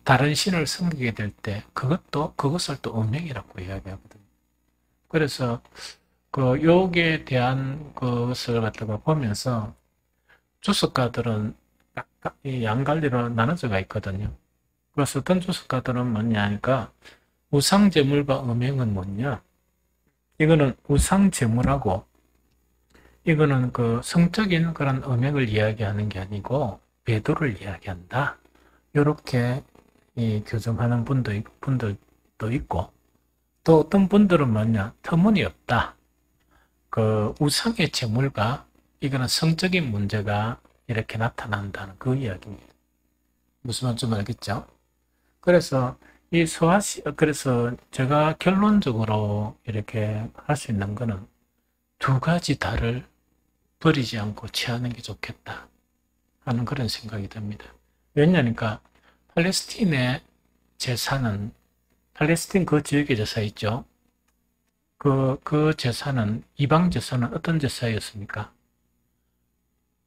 다른 신을 섬기게 될 때 그것을 또 음행이라고 이야기하거든요. 그래서 그 욕에 대한 것을 갖다가 보면서 주석가들은 양갈리로 나눠져가 있거든요. 그래서 어떤 주석가들은 뭐냐 하니까 우상제물과 음행은 뭐냐? 이거는 우상제물하고 이거는 그 성적인 그런 음행을 이야기하는 게 아니고 배도를 이야기한다. 이렇게 교정하는 분들도 있고, 또 어떤 분들은 뭐냐? 터무니없다. 그 우상의 제물과 이거는 성적인 문제가 이렇게 나타난다는 그 이야기입니다. 무슨 말인지 알겠죠? 그래서 그래서 제가 결론적으로 이렇게 할 수 있는 거는 두 가지 다를 버리지 않고 취하는 게 좋겠다 하는 그런 생각이 듭니다. 왜냐니까 팔레스틴의 제사는, 팔레스틴 그 지역의 제사 있죠? 그 제사는, 이방 제사는 어떤 제사였습니까?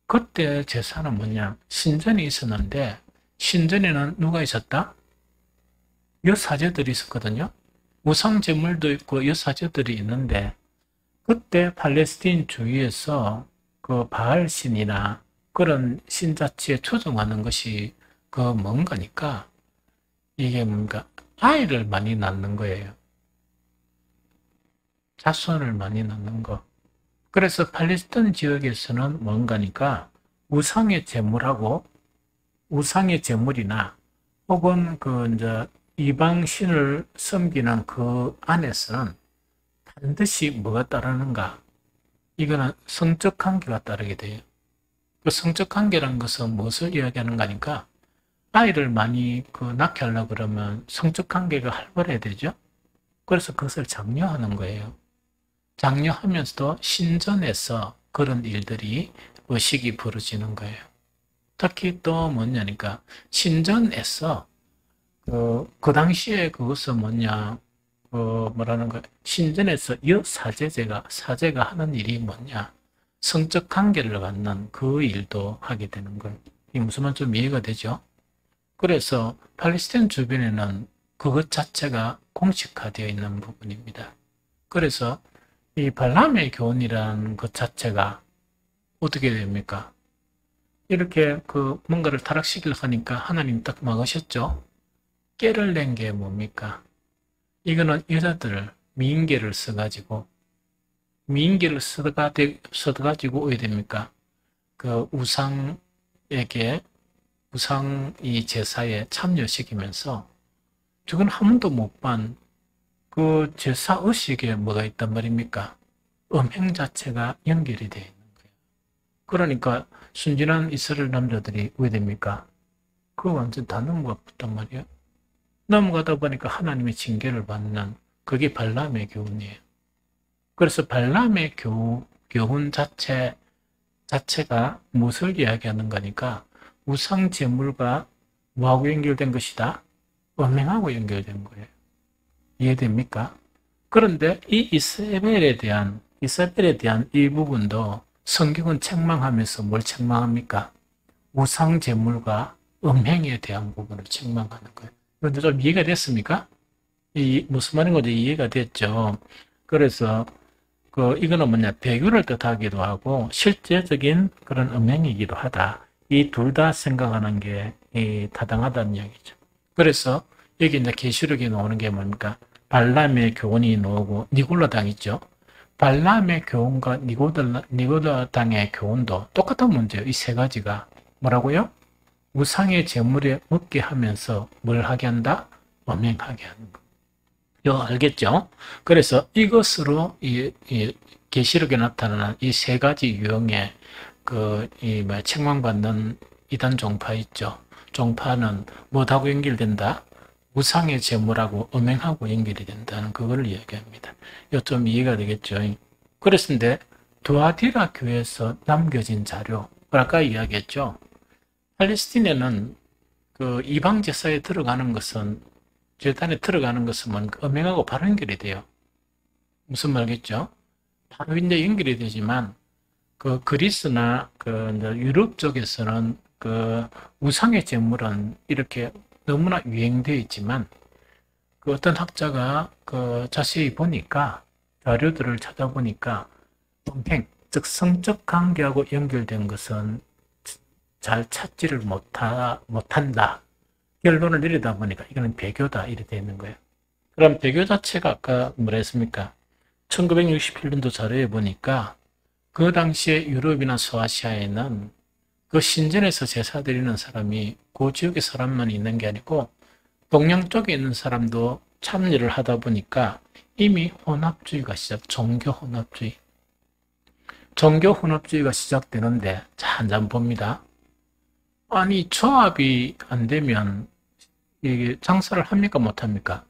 그때 제사는 뭐냐? 신전이 있었는데, 신전에는 누가 있었다? 여사제들이 있었거든요. 우상제물도 있고 여사제들이 있는데, 그때 팔레스틴 주위에서 그 바알 신이나 그런 신 자체에 초종하는 것이 그 뭔가니까, 이게 뭔가 아이를 많이 낳는 거예요. 자손을 많이 낳는 거. 그래서 팔레스틴 지역에서는 뭔가니까 우상의 제물하고 우상의 제물이나 혹은 이제 이방 신을 섬기는 그 안에서는 반드시 뭐가 따르는가? 이거는 성적 관계가 따르게 돼요. 그 성적 관계라는 것은 무엇을 이야기하는 거니까, 아이를 많이 낳게 하려고 그러면 성적 관계가 활발해야 되죠. 그래서 그것을 장려하는 거예요. 장려하면서도 신전에서 그런 일들이 의식이 벌어지는 거예요. 특히 또 뭐냐니까 신전에서 그 당시에 그것은 뭐냐, 뭐라는 거, 신전에서 사제가 하는 일이 뭐냐, 성적 관계를 갖는 그 일도 하게 되는 거예요. 이 무슨 말 좀 이해가 되죠? 그래서 팔레스타인 주변에는 그것 자체가 공식화되어 있는 부분입니다. 그래서 이 발람의 교훈이라는 것 자체가 어떻게 됩니까? 이렇게 뭔가를 타락시키려고 하니까 하나님 딱 막으셨죠? 깨를 낸 게 뭡니까? 이거는 여자들 미인계를 써가지고 어떻게 됩니까? 그 우상에게 우상 이 제사에 참여시키면서 저건 한 번도 못 본 그 제사 의식에 뭐가 있단 말입니까? 음행 자체가 연결이 되어 있는 거예요. 그러니까 순진한 이스라엘 남자들이 왜 됩니까? 그거 완전 다 넘어갔단 말이에요. 넘어가다 보니까 하나님의 징계를 받는 그게 발람의 교훈이에요. 그래서 발람의 교훈 자체가 무엇을 이야기하는 거니까 우상 제물과 뭐하고 연결된 것이다? 음행하고 연결된 거예요. 이해됩니까? 그런데 이 이세벨에 대한 이 부분도 성경은 책망하면서 뭘 책망합니까? 우상 제물과 음행에 대한 부분을 책망하는 거예요. 그런데 좀 이해가 됐습니까? 무슨 말인 건지 이해가 됐죠. 그래서 이거는 뭐냐, 배교를 뜻하기도 하고 실제적인 그런 음행이기도 하다. 이 둘 다 생각하는 게 타당하다는 이야기죠. 그래서 여기 이제 계시록에 나오는 게 뭡니까? 발람의 교훈이 나오고 니골라 당 있죠. 발람의 교훈과 니골라 당의 교훈도 똑같은 문제예요. 이 세 가지가 뭐라고요? 우상의 제물에 먹게 하면서 뭘 하게 한다? 음행하게 하는 거. 이거 알겠죠? 그래서 이것으로 이 계시록에 나타나는 이 세 가지 유형의 책망받는 이단 종파 있죠. 종파는 뭐하고 연결된다? 우상의 제물하고 음행하고 연결이 된다는 그걸 이야기합니다. 이거 좀 이해가 되겠죠? 그랬는데 두아디라 교회에서 남겨진 자료, 아까 이야기했죠. 팔레스틴에는 이방 제사에 들어가는 것은 제단에 들어가는 것은 음행하고 바로 연결이 돼요. 무슨 말겠죠? 바로 이제 연결이 되지만 그리스나 유럽 쪽에서는 우상의 제물은 이렇게 너무나 유행되어 있지만 어떤 학자가 자세히 보니까 자료들을 찾아보니까 음행, 즉 성적 관계하고 연결된 것은 잘 찾지를 못한다. 결론을 내리다 보니까 이거는 배교다 이렇게 되어 있는 거예요. 그럼 배교 자체가 아까 뭐라 했습니까? 1967년도 자료에 보니까 그 당시에 유럽이나 소아시아에는 그 신전에서 제사 드리는 사람이 그 지역의 사람만 있는 게 아니고 동양 쪽에 있는 사람도 참여를 하다 보니까 이미 혼합주의가 종교 혼합주의가 시작되는데 자, 한번 봅니다. 아니 조합이 안 되면 이게 장사를 합니까 못합니까?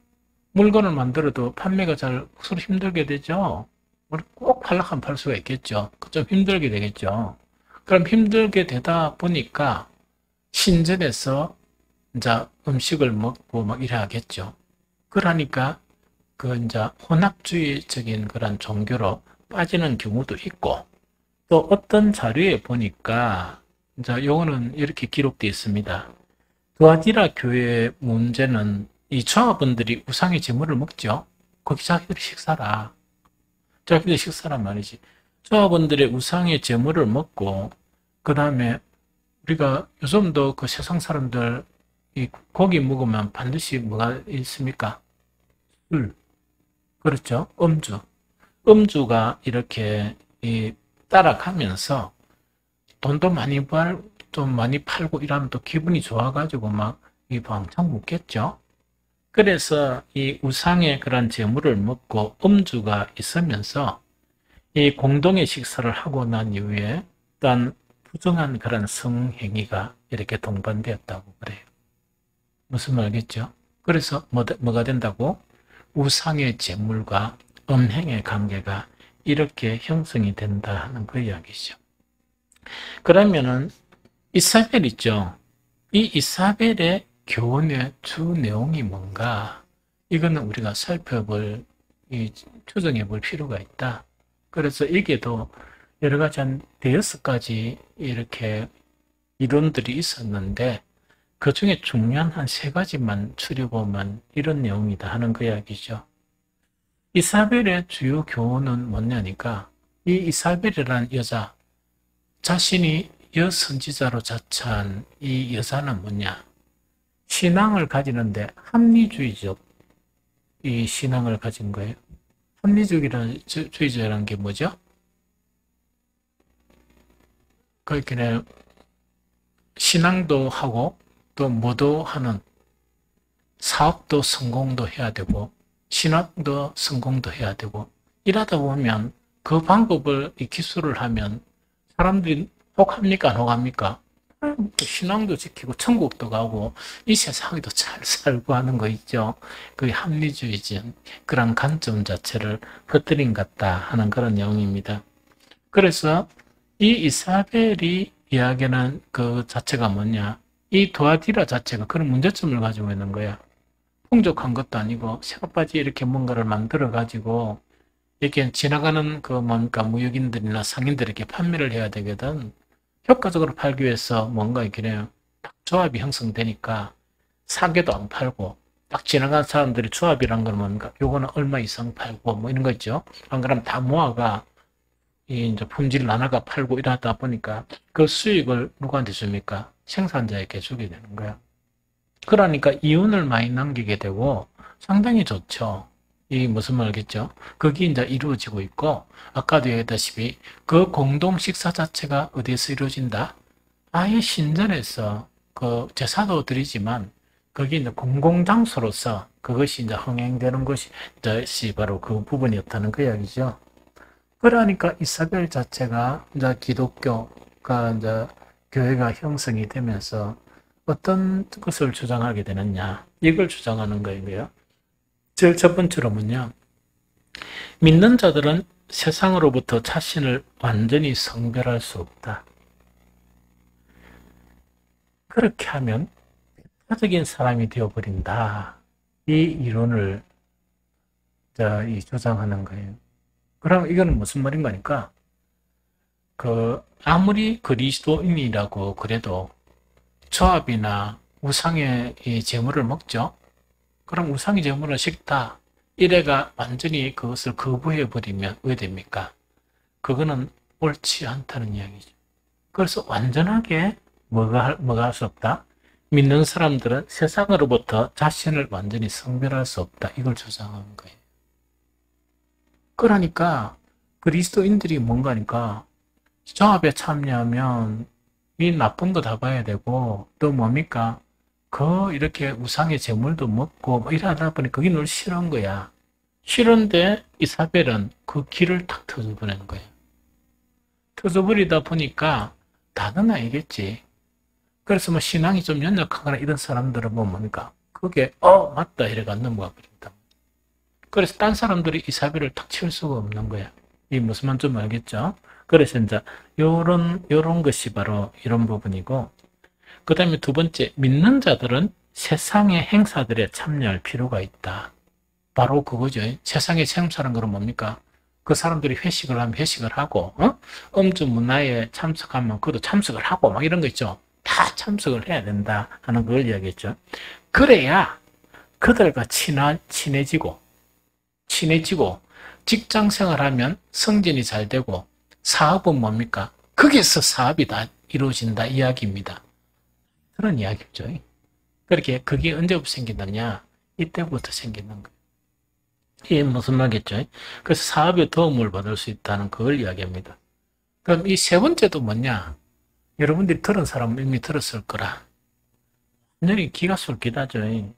물건을 만들어도 판매가 잘 서로 힘들게 되죠. 꼭 팔락하면 팔 수가 있겠죠. 좀 힘들게 되겠죠. 그럼 힘들게 되다 보니까 신전에서 이제 음식을 먹고 막 이래 하겠죠. 그러니까 이제 혼합주의적인 그런 종교로 빠지는 경우도 있고 또 어떤 자료에 보니까 이제 요거는 이렇게 기록되어 있습니다. 두아디라 교회의 문제는 이 조합원들이 우상의 제물을 먹죠. 거기 자기들이 식사란 말이지. 조합원들의 우상의 제물을 먹고 그 다음에 우리가 요즘도 세상 사람들 이 고기 먹으면 반드시 뭐가 있습니까? 술. 그렇죠? 음주가 이렇게 따라가면서 돈도 많이 좀 많이 팔고 이러면 또 기분이 좋아가지고 막 왕창 먹겠죠. 그래서 이 우상의 그런 제물을 먹고 음주가 있으면서 이 공동의 식사를 하고 난 이후에 어떤 부정한 그런 성행위가 이렇게 동반되었다고 그래요. 무슨 말겠죠? 그래서 뭐가 된다고? 우상의 제물과 음행의 관계가 이렇게 형성이 된다 하는 그 이야기죠. 그러면은 이사벨 있죠? 이 이사벨의 교훈의 주 내용이 뭔가? 이거는 우리가 추정해 볼 필요가 있다. 그래서 이게도 여러 가지 한 대여섯 가지 이렇게 이론들이 있었는데 그 중에 중요한 한 세 가지만 추려보면 이런 내용이다 하는 그 이야기죠. 이사벨의 주요 교훈은 뭐냐니까 이 이사벨이라는 여자 자신이 여선지자로 자처한 이 여자는 뭐냐? 신앙을 가지는데 합리주의적 이 신앙을 가진 거예요. 합리주의자라는 게 뭐죠? 그렇게 신앙도 하고 또 뭐도 하는 사업도 성공도 해야 되고 신학도 성공도 해야 되고 이러다 보면 그 방법을 이 기술을 하면 사람들이 혹합니까 안 혹합니까? 신앙도 지키고 천국도 가고 이 세상에도 잘 살고 하는 거 있죠. 그 합리주의적 그런 관점 자체를 퍼뜨린 것 같다 하는 그런 내용입니다. 그래서 이 이사벨이 이야기하는 그 자체가 뭐냐? 이 도아디라 자체가 그런 문제점을 가지고 있는 거야. 풍족한 것도 아니고 새것까지 이렇게 뭔가를 만들어 가지고 이렇게 지나가는 그 뭡니까 무역인들이나 상인들에게 판매를 해야 되거든. 효과적으로 팔기 위해서 뭔가 이렇게 딱 조합이 형성되니까 싸게도 안 팔고 딱 지나가는 사람들이 조합이란 건 뭡니까? 요거는 얼마 이상 팔고 뭐 이런 거 있죠. 안 그러면 다 모아가 이제 품질 나눠가 팔고 이러다 보니까 그 수익을 누구한테 줍니까? 생산자에게 주게 되는 거야. 그러니까 이윤을 많이 남기게 되고 상당히 좋죠. 이 무슨 말겠죠? 그게 이제 이루어지고 있고 아까도 얘기했다시피 그 공동 식사 자체가 어디에서 이루어진다? 아예 신전에서 그 제사도 드리지만 거기 이제 공공장소로서 그것이 이제 흥행되는 것이 바로 그 부분이었다는 그 이야기죠. 그러니까 이사벨 자체가 이제 기독교가 이제 교회가 형성이 되면서 어떤 것을 주장하게 되느냐 이걸 주장하는 거예요. 제일 첫 번째로는요. 믿는 자들은 세상으로부터 자신을 완전히 성별할 수 없다. 그렇게 하면 배타적인 사람이 되어버린다. 이 이론을 주장하는 거예요. 그럼 이거는 무슨 말인 거니까 아무리 그리스도인이라고 그래도 조합이나 우상의 이 재물을 먹죠. 그럼 우상의 재물을 식다. 이래가 완전히 그것을 거부해버리면 왜 됩니까? 그거는 옳지 않다는 이야기죠. 그래서 완전하게 뭐가 할 수 없다? 믿는 사람들은 세상으로부터 자신을 완전히 성별할 수 없다. 이걸 주장하는 거예요. 그러니까 그리스도인들이 뭔가니까 조합에 참여하면 이 나쁜 거 다 봐야 되고 또 뭡니까? 이렇게 우상의 재물도 먹고 뭐 이러다 보니 그게 늘 싫은 거야. 싫은데 이사벨은 그 길을 탁 터져버리는 거야. 터져버리다 보니까 다는 아니겠지. 그래서 뭐 신앙이 좀 연약하거나 이런 사람들은 뭐 뭡니까? 그게 맞다 이래가 넘어가 버린다. 그래서 딴 사람들이 이사벨을 탁 칠 수가 없는 거야. 이 무슨 말인지 좀 알겠죠? 그래서 이제 요런 것이 바로 이런 부분이고 그 다음에 두 번째, 믿는 자들은 세상의 행사들에 참여할 필요가 있다. 바로 그거죠. 세상의 행사라는 건 뭡니까? 그 사람들이 회식을 하면 회식을 하고, 음주 문화에 참석하면 그것도 참석을 하고, 막 이런 거 있죠. 다 참석을 해야 된다 하는 걸 이야기했죠. 그래야 그들과 친해지고, 직장 생활하면 승진이 잘 되고, 사업은 뭡니까? 거기에서 사업이 다 이루어진다 이야기입니다. 그런 이야기죠. 그렇게 그게 언제부터 생긴다냐? 이때부터 생기는 거예요. 이게 무슨 말이겠죠? 그래서 사업에 도움을 받을 수 있다는 그걸 이야기합니다. 그럼 이 세 번째도 뭐냐? 여러분들이 들은 사람은 이미 들었을 거라. 완전히 기가 솔깃하죠.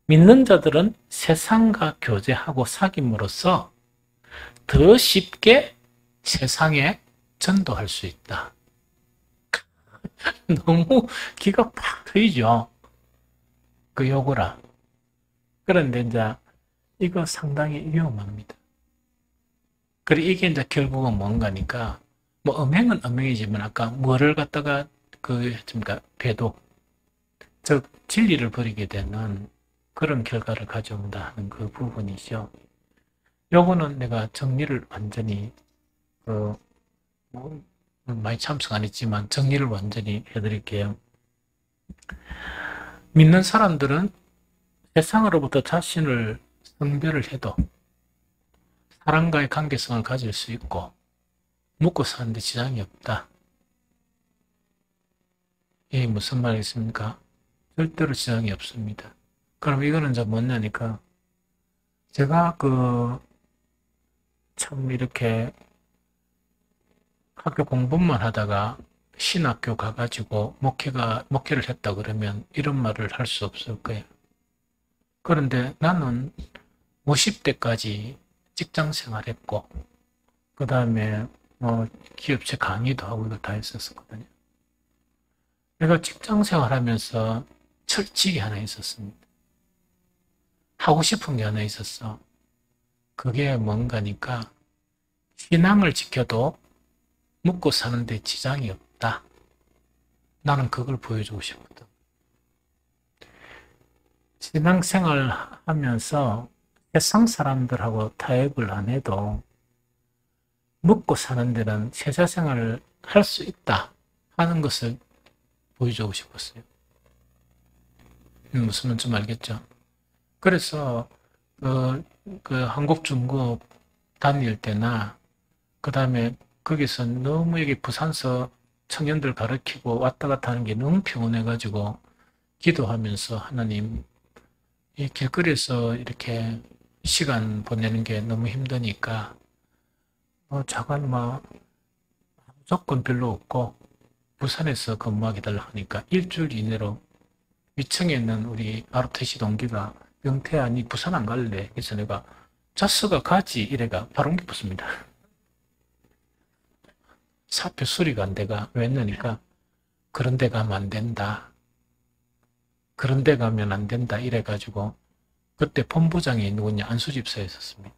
믿는 자들은 세상과 교제하고 사귐으로써 더 쉽게 세상에 전도할 수 있다. 너무 기가 팍 트이죠. 그 요거라. 그런데 이제 이거 상당히 위험합니다. 그래 이게 이제 결국은 뭔가니까 뭐 음행은 음행이지만 아까 뭐를 갖다가 배도 즉 진리를 버리게 되는 그런 결과를 가져온다 하는 그 부분이죠. 요거는 내가 정리를 완전히 많이 참석 안 했지만 정리를 완전히 해드릴게요. 믿는 사람들은 세상으로부터 자신을 성별을 해도 사람과의 관계성을 가질 수 있고 먹고 사는데 지장이 없다. 이게 무슨 말이겠습니까? 절대로 지장이 없습니다. 그럼 이거는 좀 뭐냐니까 제가 참 이렇게 학교 공부만 하다가 신학교 가가지고 목회를 했다 그러면 이런 말을 할 수 없을 거예요. 그런데 나는 50대까지 직장 생활했고, 그 다음에 기업체 강의도 하고 이거 다 했었거든요. 내가 직장 생활하면서 철칙이 하나 있었습니다. 하고 싶은 게 하나 있었어. 그게 뭔가니까 신앙을 지켜도 먹고 사는데 지장이 없다. 나는 그걸 보여주고 싶거든. 신앙생활 하면서 세상 사람들하고 타협을 안 해도 먹고 사는 데는 세자생활을 할 수 있다 하는 것을 보여주고 싶었어요. 무슨 말인지 알겠죠? 그래서 한국 중국 다닐 때나 그 다음에 거기서 너무 여기 부산서 청년들 가르치고 왔다 갔다 하는 게 너무 피곤해가지고 기도하면서 하나님 이 길거리에서 이렇게 시간 보내는 게 너무 힘드니까 자관 무조건 별로 없고 부산에서 근무하게 달라 하니까 일주일 이내로 위층에 있는 우리 ROTC 동기가 영태야 니 부산 안 갈래? 그래서 내가 자스가 가지 이래가 바로 옮겨붙습니다. 사표 수리가 안 돼가 왜냐니까 그런 데 가면 안 된다. 그런 데 가면 안 된다 이래가지고 그때 본부장이 누구냐 안수집사에 있었습니다.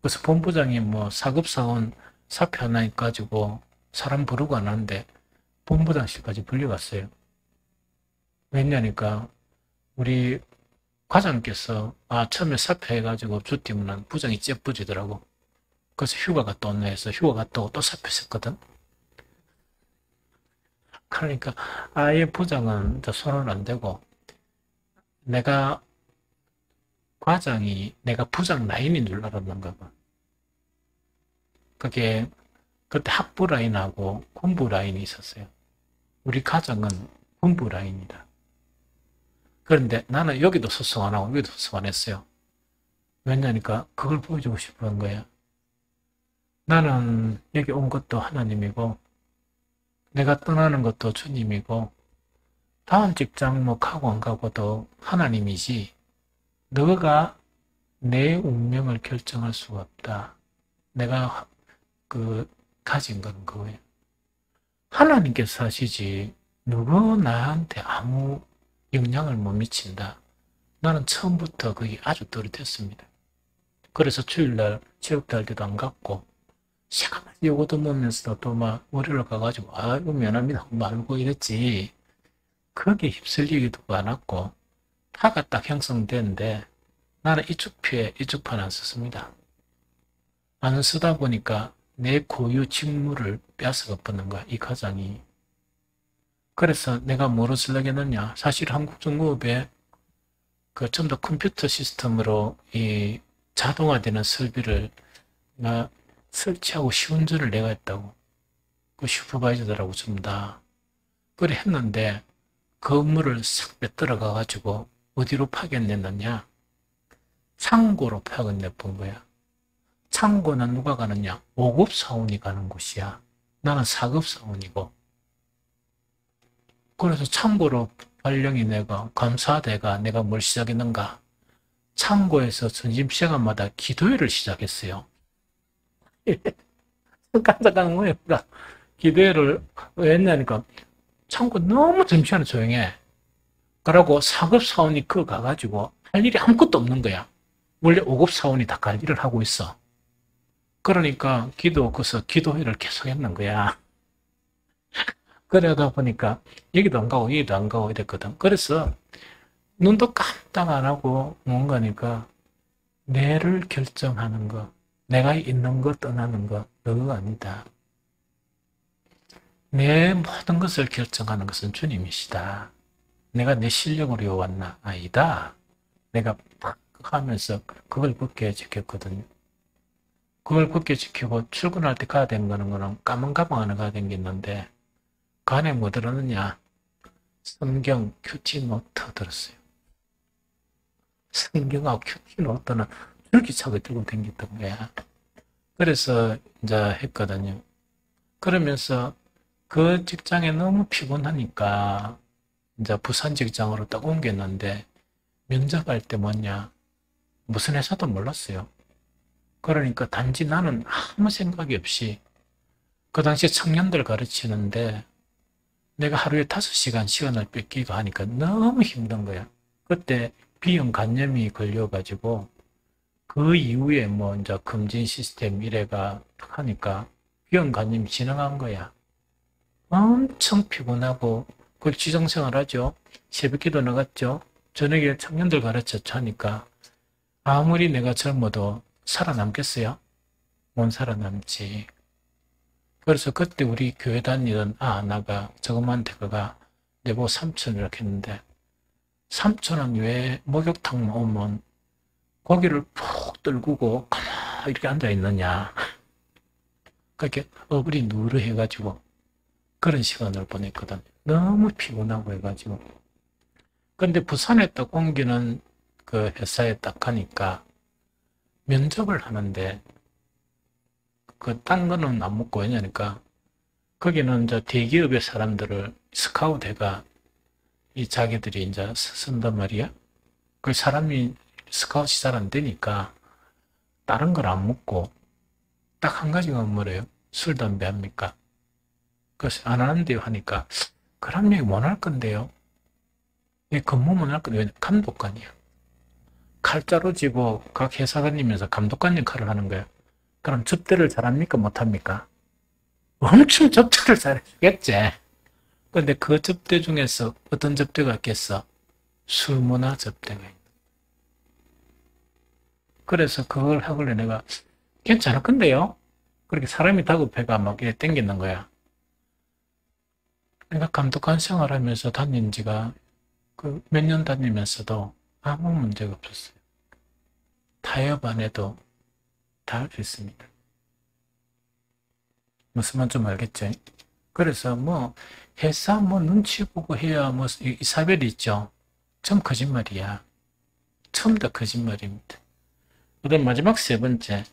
그래서 본부장이 사급사원 사표 하나 가지고 사람 부르고 안 하는데 본부장실까지 불려갔어요. 왜냐니까 우리 과장께서 처음에 사표해가지고 주띠면 부장이 째뿌지더라고. 그래서 휴가 갔다 온다 해서 휴가 갔다 오고 또 사표 썼거든. 그러니까 아예 부장은 손을 안 대고 내가 과장이 내가 부장 라인인 줄 알았는가 봐. 그게 그때 학부 라인하고 군부 라인이 있었어요. 우리 과장은 군부 라인이다. 그런데 나는 여기도 소송 안 하고 여기도 소송 안 했어요. 왜냐니까 그걸 보여주고 싶은 거야. 나는 여기 온 것도 하나님이고 내가 떠나는 것도 주님이고 다음 직장 가고 안 가고도 하나님이지 너가 내 운명을 결정할 수가 없다. 내가 가진 건 그거예요. 하나님께서 하시지 누구 나한테 아무 영향을 못 미친다. 나는 처음부터 그게 아주 또렷했습니다. 그래서 주일날 체육대할 때도 안 갔고 새까맣게 요거도 먹으면서 또 월요일 가가지고 이거 미안합니다 말고 이랬지. 거기에 휩쓸리기도 않았고 파가 딱 형성되는데 나는 이쪽 피에 이쪽 파는 안 썼습니다. 안 쓰다 보니까 내 고유 직무를 뺏어가 버는 거야, 이 과장이. 그래서 내가 뭐로 쓰려고 했느냐. 사실 한국중공업에 좀 더 컴퓨터 시스템으로 이 자동화되는 설비를 설치하고 시운전을 내가 했다고. 그 슈퍼바이저들하고 좀 다. 그래 했는데 그 업무를 싹 빼들어가 가지고 어디로 파견냈느냐. 창고로 파견내본 거야. 창고는 누가 가느냐? 5급 사원이 가는 곳이야. 나는 4급 사원이고. 그래서 창고로 발령이 내가 감사대가 내가 뭘 시작했는가? 창고에서 점심시간마다 기도회를 시작했어요. 깜짝깜짝 뭐야. 기도회를 왜 했냐니까 창고 너무 점심시간에 조용해. 그러고 4급 사원이 그거 가가지고 할 일이 아무것도 없는 거야. 원래 5급 사원이 다 갈 일을 하고 있어. 그러니까 거기서 기도회를 계속 했는 거야. 그러다 보니까 여기도 안 가고 여기도 안 가고 이랬거든. 그래서 눈도 깜짝 안 하고 뭔가니까 내를 결정하는 거, 내가 있는 거 떠나는 거 너가 아니다. 내 모든 것을 결정하는 것은 주님이시다. 내가 내 실력으로 왔나? 아니다. 내가 탁 하면서 그걸 굳게 지켰거든요. 그걸 굳게 지키고 출근할 때 가야 되는 거는 까만 가방 하나 가야 되는 게 있는데 그 안에 뭐 들었느냐? 성경, 큐티 노트 들었어요. 성경하고 큐티 노트는 줄기차게 들고 다녔던 거야. 그래서 이제 했거든요. 그러면서 그 직장에 너무 피곤하니까 이제 부산 직장으로 딱 옮겼는데 면접할 때 뭐냐? 무슨 회사도 몰랐어요. 그러니까 단지 나는 아무 생각이 없이 그 당시에 청년들 가르치는데 내가 하루에 5시간 시간을 뺏기고 하니까 너무 힘든 거야. 그때 비형 간염이 걸려가지고 그 이후에 뭐 이제 금진 시스템 이래가 하니까 비형 간염이 진행한 거야. 엄청 피곤하고 그걸 지정생활 하죠. 새벽기도 나갔죠. 저녁에 청년들 가르쳤죠 하니까 아무리 내가 젊어도 살아남겠어요? 못 살아남지. 그래서 그때 우리 교회 다니던 나가 조그만 대가가 내보고 삼촌 이렇게 했는데 삼촌은 왜 목욕탕 오면 고기를 푹 떨구고 가만히 이렇게 앉아있느냐. 그렇게 얼굴이 누르해가지고 그런 시간을 보냈거든. 너무 피곤하고 해가지고. 근데 부산에 딱 옮기는 그 회사에 딱 가니까 면접을 하는데 그 딴 거는 안 먹고 왜냐니까 거기는 이제 대기업의 사람들을 스카우트해가 이 자기들이 이제 쓴단 말이야. 그 사람이 스카웃이 잘 안 되니까 다른 걸 안 먹고 딱 한 가지가 뭐래요? 술, 담배 합니까? 그래서 안 하는데요 하니까 그럼 얘기 못 할 건데요. 이 근무 못 할 건데요. 감독관이야. 칼자루 쥐고 각 회사 다니면서 감독관 역할을 하는 거예요. 그럼 접대를 잘합니까? 못합니까? 엄청 접대를 잘해주겠지. 근데 그 접대 중에서 어떤 접대가 있겠어? 술문화 접대가 있다. 그래서 그걸 하길래 내가 괜찮을 건데요? 그렇게 사람이 다급해가 막 이래 땡기는 거야. 내가 감독관 생활하면서 다닌 지가 그 몇 년 다니면서도 아무 문제가 없었어요. 타협 안 해도 다 할 수 있습니다. 무슨 말 좀 알겠죠? 그래서 뭐 회사 뭐 눈치 보고 해야 뭐 이사벨이 있죠. 전 거짓말이야. 처음 다 거짓말입니다. 그다음 마지막 세 번째.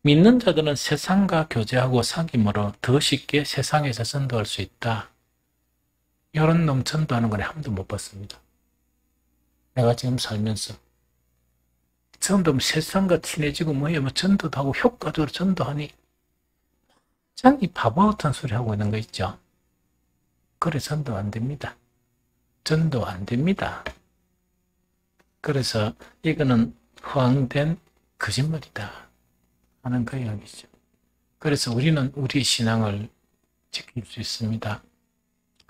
믿는 자들은 세상과 교제하고 사귐으로 더 쉽게 세상에서 전도할 수 있다. 이런 놈 전도하는 건 한 번도 못 봤습니다. 내가 지금 살면서. 처음부터 세상과 친해지고 뭐해 뭐 전도도 하고 효과적으로 전도하니 참 이 바보 같은 소리 하고 있는 거 있죠. 그래 전도 안 됩니다. 전도 안 됩니다. 그래서 이거는 허황된 거짓말이다 하는 그 이야기죠. 그래서 우리는 우리 신앙을 지킬 수 있습니다.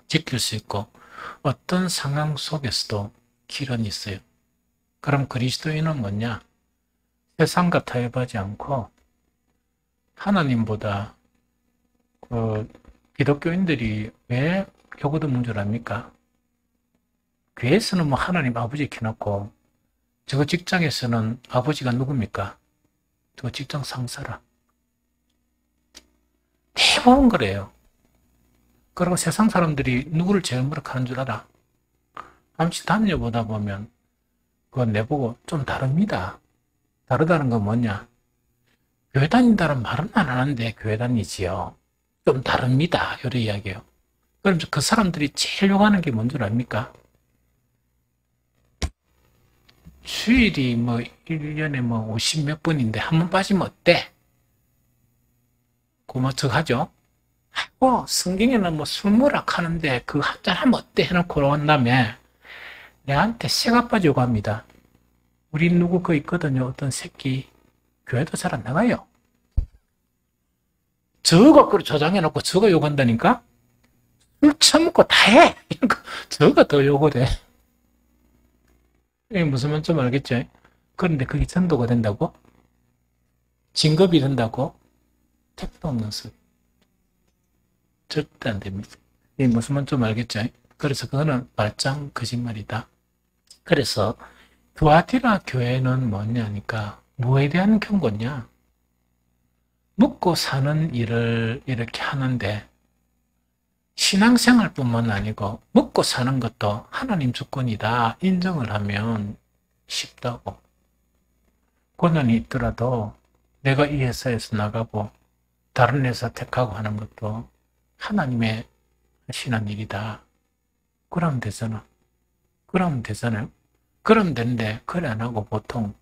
지킬 수 있고 어떤 상황 속에서도 길은 있어요. 그럼 그리스도인은 뭐냐? 세상과 타협하지 않고 하나님보다 그 기독교인들이 왜 교구도 문제를 합니까? 교회에서는 뭐 하나님 아버지 켜놓고 저 직장에서는 아버지가 누굽니까? 저 직장 상사라. 대부분 그래요. 그리고 세상 사람들이 누구를 제일 무력하는 줄 알아? 잠시 다녀보다 보면 그건 내보고 좀 다릅니다. 다르다는 건 뭐냐? 교회 다닌다는 말은 안 하는데 교회 다니지요. 좀 다릅니다. 이런 이야기예요. 그럼 그 사람들이 제일 요구하는 게 뭔 줄 압니까? 주일이 뭐 1년에 뭐 50 몇 번인데 한 번 빠지면 어때? 고마척하죠? 성경에는 뭐 술무락 하는데 그 한잔 하면 어때? 해놓고 온 다음에 내한테 새가 빠지고 합니다. 우리 누구 그 있거든요. 어떤 새끼. 교회도 잘 안 나가요. 저거 그걸 저장해놓고 저거 욕한다니까? 술 처먹고 다 해! 저거 더 욕을 해. 이게 무슨 말인지 알겠죠? 그런데 그게 전도가 된다고? 진급이 된다고? 택도 없는 소리. 절대 안 됩니다. 이 무슨 말인지 좀 알겠죠? 그래서 그거는 말짱 거짓말이다. 그래서 두아티라 교회는 뭐냐니까 뭐에 대한 경고냐? 먹고 사는 일을 이렇게 하는데 신앙생활뿐만 아니고 먹고 사는 것도 하나님 주권이다 인정을 하면 쉽다고. 고난이 있더라도 내가 이 회사에서 나가고 다른 회사 택하고 하는 것도 하나님의 하시는 일이다. 그러면 되잖아. 그러면 되잖아요. 그러면 되는데 그래 안 하고 보통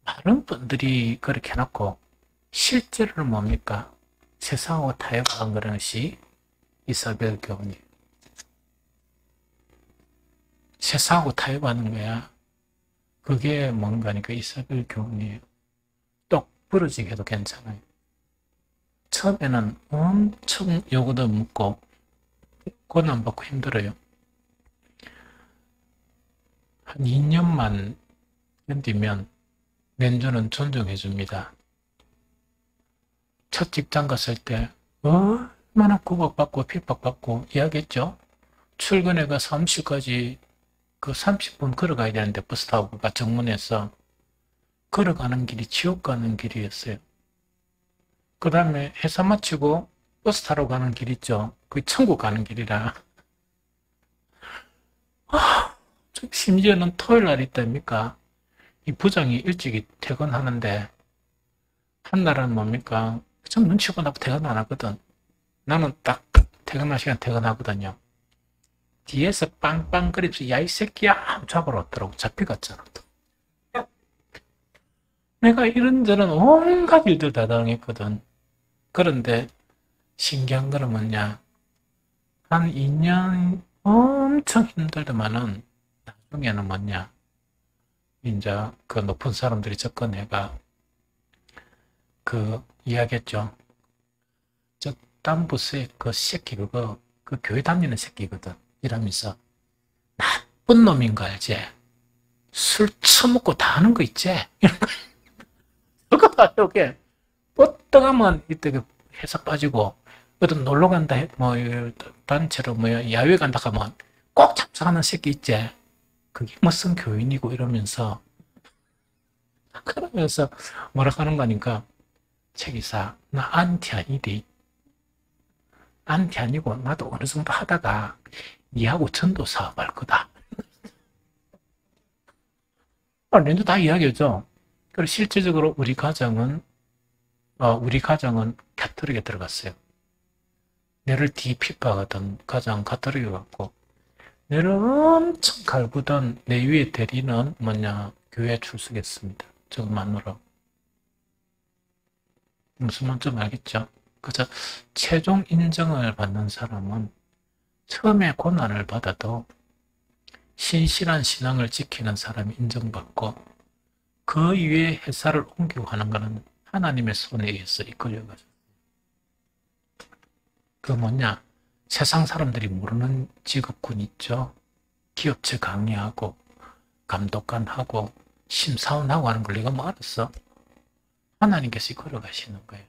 많은 분들이 그렇게 해놓고 실제로는 뭡니까? 세상하고 타협한 것이 이사벨 교훈이에요. 세상하고 타협하는 거야. 그게 뭔가니까 이사벨 교훈이에요. 똑 부러지게 해도 괜찮아요. 처음에는 엄청 요구도 묻고 고난받고 힘들어요. 한 2년만 견디면 멘주는 존중해 줍니다. 첫 직장 갔을 때 얼마나 구박받고 핍박받고 이야기했죠. 출근해가 사무실까지 그 30분 걸어가야 되는데 버스 타고 가 정문에서 걸어가는 길이 지옥 가는 길이었어요. 그 다음에 회사 마치고 버스 타러 가는 길 있죠. 그게 천국 가는 길이라. 심지어는 토요일 날 있답니까? 이 부장이 일찍 퇴근하는데 한 날은 뭡니까? 좀 눈치 보고 나고 퇴근 안 하거든. 나는 딱 퇴근할 시간 퇴근하거든요. 뒤에서 빵빵거리면서 야 이 새끼야 하고 잡으러 왔더라고. 잡혀갔잖아. 내가 이런저런 온갖 일들 다 당했거든. 그런데 신기한 거는 뭐냐. 한 2년 엄청 힘들더만은 나중에는 뭐냐. 이제 그 높은 사람들이 접근해가 그 이야기했죠. 저 딴 부서의 그 새끼 그거 그 교회 다니는 새끼거든. 이러면서 나쁜 놈인 거 알지? 술 처먹고 다 하는 거 있지? 그거 봐, 요게. 뻗어가면 이때 그 회사 빠지고, 어떤 놀러 간다, 뭐, 단체로 뭐, 야외 간다 하면 꼭 참석하는 새끼 있지? 그게 무슨 교인이고 이러면서, 그러면서 뭐라 하는 거니까, 책이사, 나 안티야, 이리. 안티 아니고, 나도 어느 정도 하다가, 니하고 전도 사업할 거다. 렌즈 다 이야기했죠. 그리고 실질적으로 우리 가정은 가톨릭에 들어갔어요. 내를 핍박하던 가정 가톨릭에 갔고, 내를 엄청 갈구던 내 위에 대리는 뭐냐, 교회에 출석했습니다. 저것만으로. 무슨 말인지 좀 알겠죠? 그래서 최종 인정을 받는 사람은 처음에 고난을 받아도 신실한 신앙을 지키는 사람이 인정받고 그 위에 회사를 옮기고 하는 것은 하나님의 손에 의해서 이끌려가지고 그 뭐냐 세상 사람들이 모르는 직업군 있죠. 기업체 강의하고 감독관 하고 심사원하고 하는 걸 내가 뭐 알았어? 하나님께서 이끌어 가시는 거예요.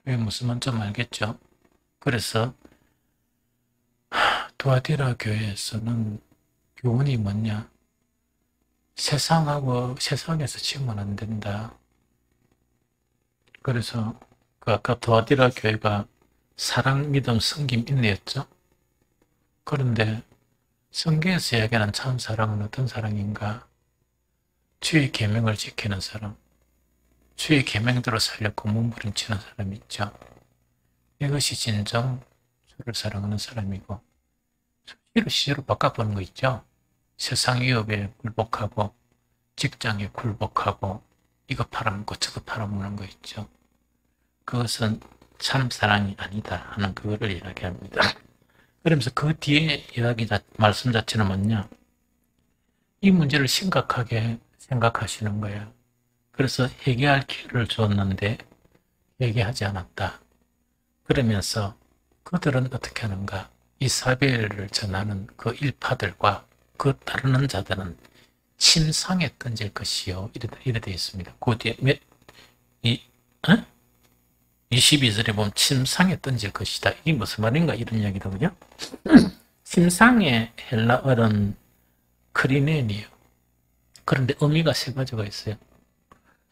왜 무슨 말인지 좀 알겠죠? 그래서 두아디라 교회에서는 교훈이 뭐냐? 세상에서 치면 안 된다. 그래서 그 아까 두아디라 교회가 사랑, 믿음, 섬김, 인내였죠. 그런데 성경에서 이야기하는 참 사랑은 어떤 사랑인가? 주의 계명을 지키는 사람, 주의 계명대로 살려고 몸부림치는 사람이 있죠. 이것이 진정 주를 사랑하는 사람이고 시로 바꿔보는 거 있죠. 세상 위협에 굴복하고 직장에 굴복하고 이거 팔아먹고 저거 팔아먹는 거 있죠. 그것은 참 사랑이 아니다 하는 그거를 이야기합니다. 그러면서 그 뒤에 말씀 자체는 뭐냐? 이 문제를 심각하게 생각하시는 거예요. 그래서 회개할 기회를 줬는데 회개하지 않았다. 그러면서 그들은 어떻게 하는가? 이사벨을 전하는 그 일파들과 그 따르는 자들은 침상에 던질 것이요. 이래 되어 있습니다. 그 뒤에 22절에 보면 침상에 던질 것이다. 이게 무슨 말인가 이런 이야기거든요. 침상의 헬라어는 크리넨이에요. 그런데 의미가 세 가지가 있어요.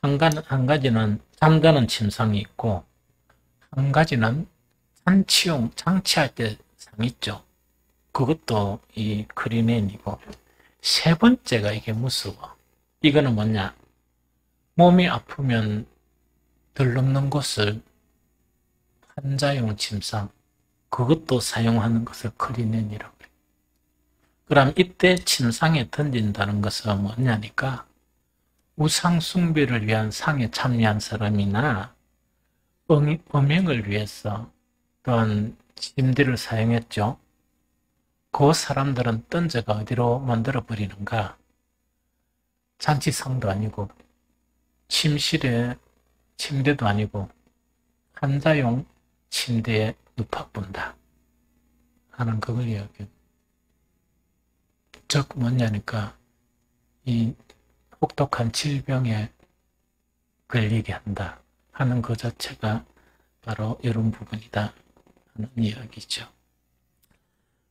한 가지는 잠자는 침상이 있고, 한 가지는 잔치용, 장치할 때 상 있죠. 그것도 이 크리넨이고, 세 번째가 이게 무서워. 이거는 뭐냐? 몸이 아프면 덜눕는 곳을 환자용 침상, 그것도 사용하는 것을 크리넨이라고 해요. 그럼 이때 침상에 던진다는 것은 뭐냐니까, 우상 숭배를 위한 상에 참여한 사람이나 음행을 위해서 또한 침대를 사용했죠. 그 사람들은 던져가 어디로 만들어 버리는가? 잔치상도 아니고 침실에 침대도 아니고 환자용 침대에 눕혀본다 하는 그걸 이야기해요. 즉 뭐냐니까 이 혹독한 질병에 걸리게 한다 하는 그 자체가 바로 이런 부분이다 하는 이야기죠.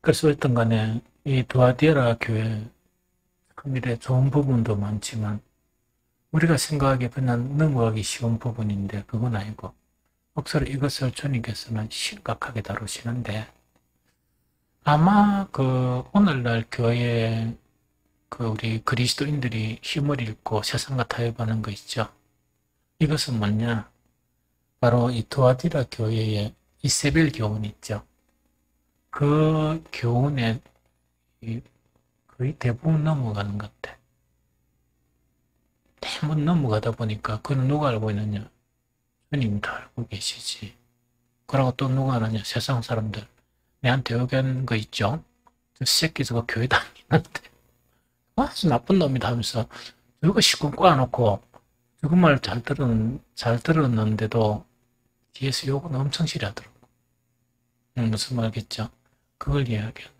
그래서 어떤 간에 이 두아디라 교회 큰일에 좋은 부분도 많지만 우리가 생각하기에 그냥 넘어가기 쉬운 부분인데 그건 아니고 혹시나 이것을 주님께서는 심각하게 다루시는데 아마 오늘날 교회에 우리 그리스도인들이 힘을 잃고 세상과 타협하는 거 있죠. 이것은 뭐냐? 바로 이 두아디라 교회의 이세벨 교훈 있죠. 그 교훈에 거의 대부분 넘어가는 것 같아. 대부분 넘어가다 보니까 그건 누가 알고 있느냐? 주님도 알고 계시지. 그러고 또 누가 아느냐? 세상 사람들. 내한테 의견 거 있죠? 저 새끼 저거 교회 다니는데 아주 나쁜 놈이다 하면서 저거 시군 꼬아놓고 저거 말 잘 들었는데도 뒤에서 욕은 엄청 싫어하더라고. 무슨 말겠죠? 그걸 이야기하는